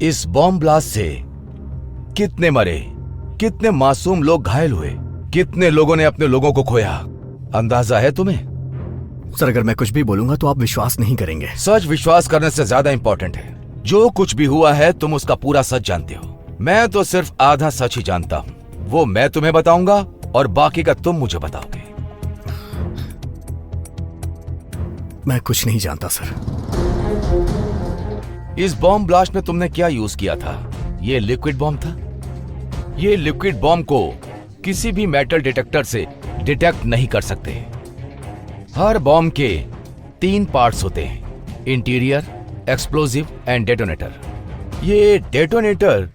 इस बॉम्ब ब्लास्ट से कितने मरे, कितने मासूम लोग घायल हुए, कितने लोगों ने अपने लोगों को खोया, अंदाजा है तुम्हें? सर, अगर मैं कुछ भी बोलूंगा तो आप विश्वास नहीं करेंगे। सच विश्वास करने से ज्यादा इंपॉर्टेंट है। जो कुछ भी हुआ है तुम उसका पूरा सच जानते हो। मैं तो सिर्फ आधा सच ही जानता हूँ। वो मैं तुम्हें बताऊंगा और बाकी का तुम मुझे बताओगे। मैं कुछ नहीं जानता सर। इस बॉम्ब ब्लास्ट में तुमने क्या यूज किया था? ये लिक्विड बॉम्ब था। ये लिक्विड बॉम्ब को किसी भी मेटल डिटेक्टर से डिटेक्ट नहीं कर सकते। हर बॉम्ब के 3 पार्ट्स होते हैं, इंटीरियर, एक्सप्लोजिव एंड डेटोनेटर। ये डेटोनेटर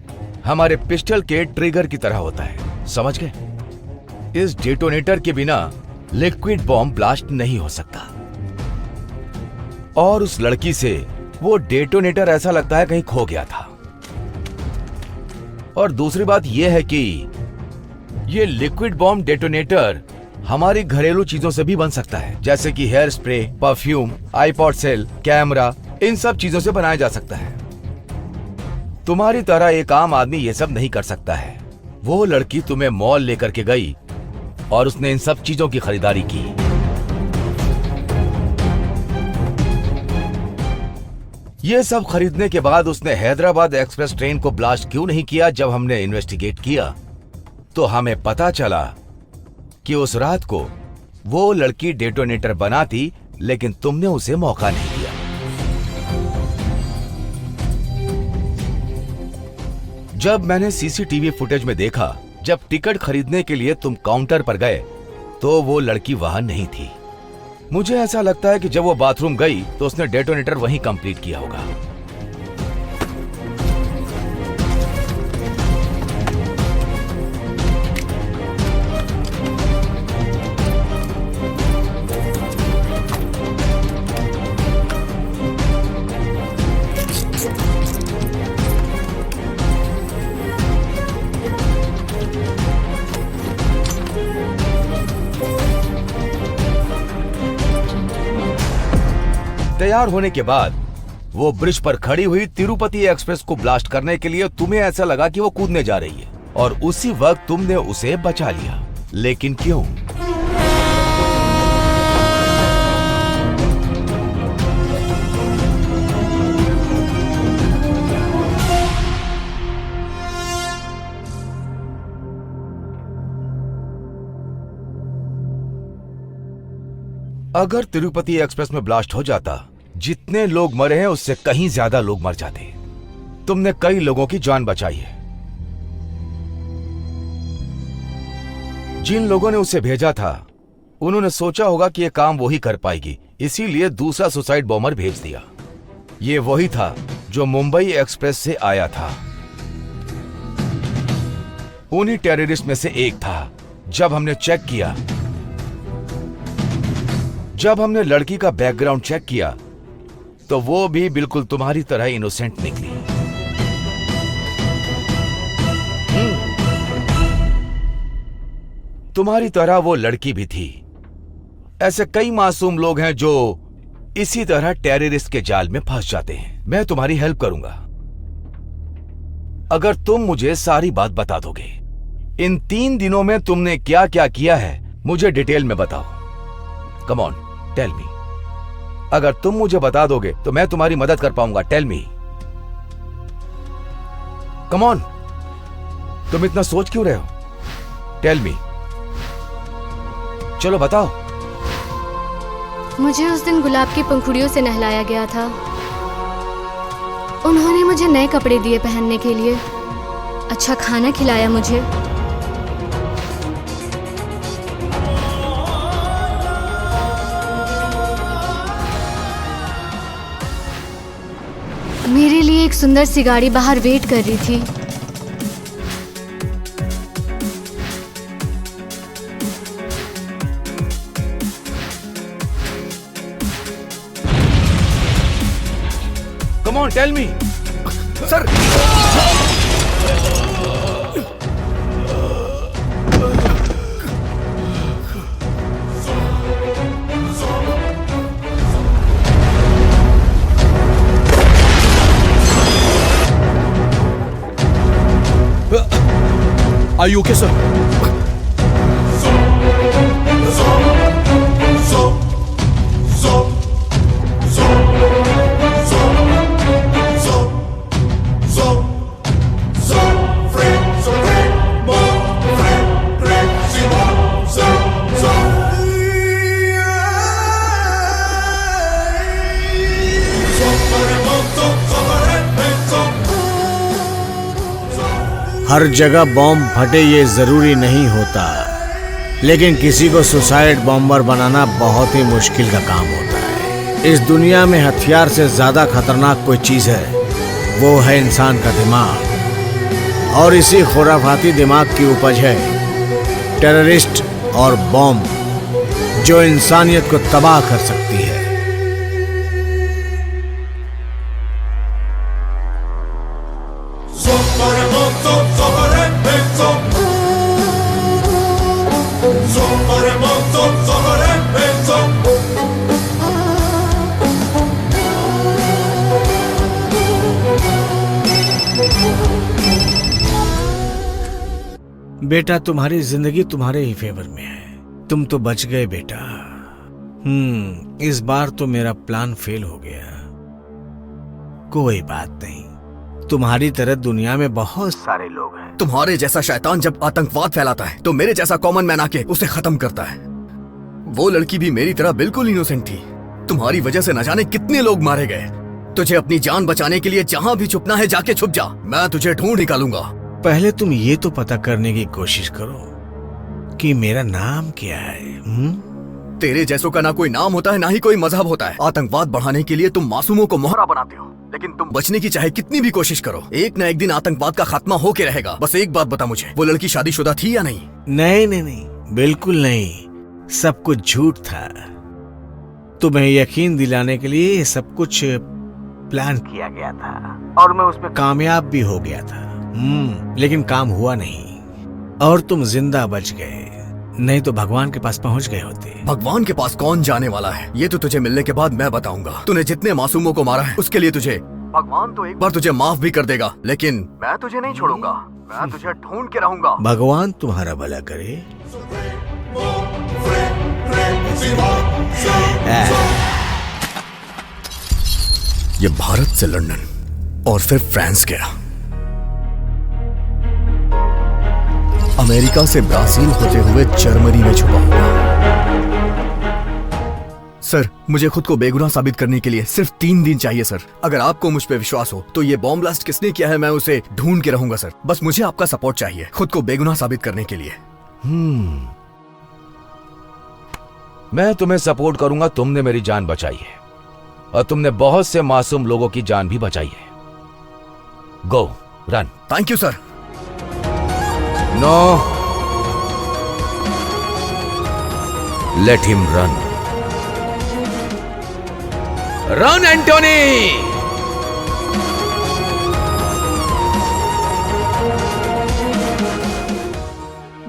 हमारे पिस्टल के ट्रिगर की तरह होता है, समझ गए? इस डेटोनेटर के बिना लिक्विड बॉम्ब ब्लास्ट नहीं हो सकता। और उस लड़की से वो डेटोनेटर ऐसा लगता है कहीं खो गया था। और दूसरी बात यह है कि ये लिक्विड बॉम्ब डेटोनेटर हमारी घरेलू चीजों से भी बन सकता है, जैसे कि hair spray, perfume, iPod cell, camera, इन सब चीजों से बनाया जा सकता है। तुम्हारी तरह एक आम आदमी ये सब नहीं कर सकता है। वो लड़की तुम्हें मॉल लेकर के गई और उसने इन सब चीजों की खरीदारी की। ये सब खरीदने के बाद उसने हैदराबाद एक्सप्रेस ट्रेन को ब्लास्ट क्यों नहीं किया? जब हमने इन्वेस्टिगेट किया तो हमें पता चला कि उस रात को वो लड़की डेटोनेटर बनाती, लेकिन तुमने उसे मौका नहीं दिया। जब मैंने सीसीटीवी फुटेज में देखा, जब टिकट खरीदने के लिए तुम काउंटर पर गए तो वो लड़की वहां नहीं थी। मुझे ऐसा लगता है कि जब वो बाथरूम गई तो उसने डेटोनेटर वहीं कंप्लीट किया होगा। तैयार होने के बाद वो ब्रिज पर खड़ी हुई तिरुपति एक्सप्रेस को ब्लास्ट करने के लिए तुम्हें ऐसा लगा कि वो कूदने जा रही है, और उसी वक्त तुमने उसे बचा लिया। लेकिन क्यों? अगर तिरुपति एक्सप्रेस में ब्लास्ट हो जाता, जितने लोग मरे हैं उससे कहीं ज्यादा लोग मर जाते। तुमने कई लोगों की जान बचाई है। जिन लोगों ने उसे भेजा था उन्होंने सोचा होगा कि यह काम वही कर पाएगी, इसीलिए दूसरा सुसाइड बॉम्बर भेज दिया। ये वही था जो मुंबई एक्सप्रेस से आया था। उन्हीं टेररिस्ट में से एक था। जब हमने चेक किया, जब हमने लड़की का बैकग्राउंड चेक किया तो वो भी बिल्कुल तुम्हारी तरह इनोसेंट निकली। तुम्हारी तरह वो लड़की भी थी। ऐसे कई मासूम लोग हैं जो इसी तरह टेररिस्ट के जाल में फंस जाते हैं। मैं तुम्हारी हेल्प करूंगा अगर तुम मुझे सारी बात बता दोगे। इन 3 दिनों में तुमने क्या क्या किया है मुझे डिटेल में बताओ। Come on, tell me. अगर तुम मुझे बता दोगे तो मैं तुम्हारी मदद कर पाऊंगा। Tell me, come on. तुम इतना सोच क्यों रहे हो? टेल मी, चलो बताओ। मुझे उस दिन गुलाब की पंखुड़ियों से नहलाया गया था। उन्होंने मुझे नए कपड़े दिए पहनने के लिए, अच्छा खाना खिलाया मुझे। एक सुंदर सी गाड़ी बाहर वेट कर रही थी। Come on, tell me. Sir Are you okay, sir? हर जगह बॉम्ब फटे ये जरूरी नहीं होता, लेकिन किसी को सुसाइड बॉम्बर बनाना बहुत ही मुश्किल का काम होता है। इस दुनिया में हथियार से ज्यादा खतरनाक कोई चीज है, वो है इंसान का दिमाग। और इसी खुराफाती दिमाग की उपज है टेररिस्ट और बॉम्ब, जो इंसानियत को तबाह कर सकती है। बेटा, तुम्हारी जिंदगी तुम्हारे ही फेवर में है। तुम तो बच गए बेटा। इस बार तो मेरा प्लान फेल हो गया। कोई बात नहीं, तुम्हारी तरह दुनिया में बहुत सारे लोग हैं। तुम्हारे जैसा शैतान जब आतंकवाद फैलाता है तो मेरे जैसा कॉमन मैन आके उसे खत्म करता है। वो लड़की भी मेरी तरह बिल्कुल इनोसेंट थी। तुम्हारी वजह से न जाने कितने लोग मारे गए। तुझे अपनी जान बचाने के लिए जहाँ भी छुपना है जाके छुप जा, मैं तुझे ढूंढ निकालूंगा। पहले तुम ये तो पता करने की कोशिश करो कि मेरा नाम क्या है। तेरे जैसों का ना कोई नाम होता है ना ही कोई मजहब होता है। आतंकवाद बढ़ाने के लिए तुम मासूमों को मोहरा बनाते हो, लेकिन तुम बचने की चाहे कितनी भी कोशिश करो, एक ना एक दिन आतंकवाद का खात्मा होके रहेगा। बस एक बात बता मुझे, वो लड़की शादीशुदा थी या नहीं? नहीं नहीं नहीं, बिल्कुल नहीं। सब कुछ झूठ था। तुम्हें यकीन दिलाने के लिए ये सब कुछ प्लान किया गया था और मैं उसमें कामयाब भी हो गया था। लेकिन काम हुआ नहीं और तुम जिंदा बच गए, नहीं तो भगवान के पास पहुंच गए होते। भगवान के पास कौन जाने वाला है, ये तो तुझे मिलने के बाद मैं बताऊंगा। तूने जितने मासूमों को मारा है उसके लिए तुझे भगवान तो एक बार तुझे माफ भी कर देगा, लेकिन मैं तुझे नहीं छोड़ूंगा। मैं तुझे ढूंढ के रहूंगा। भगवान तुम्हारा भला करे। ये भारत से लंदन और फिर फ्रांस गया, अमेरिका से ब्राजील होते हुए जर्मनी में छुपा हुआ। सर, मुझे खुद को बेगुनाह साबित करने के लिए सिर्फ 3 दिन चाहिए सर। अगर आपको मुझ पे विश्वास हो तो ये बॉम्ब ब्लास्ट किसने किया है मैं उसे ढूंढ के रहूंगा सर। बस मुझे आपका सपोर्ट चाहिए खुद को बेगुनाह साबित करने के लिए। मैं तुम्हें सपोर्ट करूंगा। तुमने मेरी जान बचाई है और तुमने बहुत से मासूम लोगों की जान भी बचाई है। Go run. Thank you sir. No, let him run. Run Antony.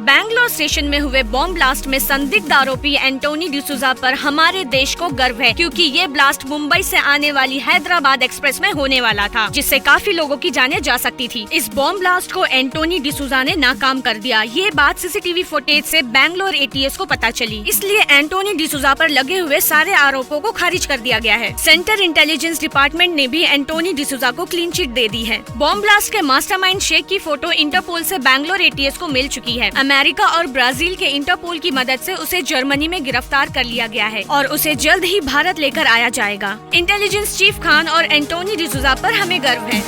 Bangalore station में हुए बॉम्ब ब्लास्ट में संदिग्ध आरोपी एंटोनी डिसूजा पर हमारे देश को गर्व है, क्योंकि ये ब्लास्ट मुंबई से आने वाली हैदराबाद एक्सप्रेस में होने वाला था, जिससे काफी लोगों की जानें जा सकती थी। इस बॉम्ब ब्लास्ट को एंटोनी डिसूजा ने नाकाम कर दिया। ये बात सीसीटीवी फुटेज से बैंगलोर एटीएस को पता चली, इसलिए एंटोनी डिसूजा पर लगे हुए सारे आरोपों को खारिज कर दिया गया है। सेंट्रल इंटेलिजेंस डिपार्टमेंट ने भी एंटोनी डिसूजा को क्लीन चिट दे दी है। बॉम्ब ब्लास्ट के मास्टरमाइंड शेख की फोटो इंटरपोल से बैंगलोर एटीएस को मिल चुकी है। अमेरिका और ब्राजील के इंटरपोल की मदद से उसे जर्मनी में गिरफ्तार कर लिया गया है और उसे जल्द ही भारत लेकर आया जाएगा। इंटेलिजेंस चीफ खान और एंटोनी डिसूजा पर हमें गर्व है।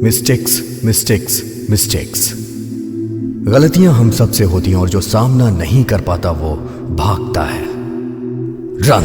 Mistakes mistakes mistakes. गलतियां हम सब से होती हैं और जो सामना नहीं कर पाता वो भागता है। रन।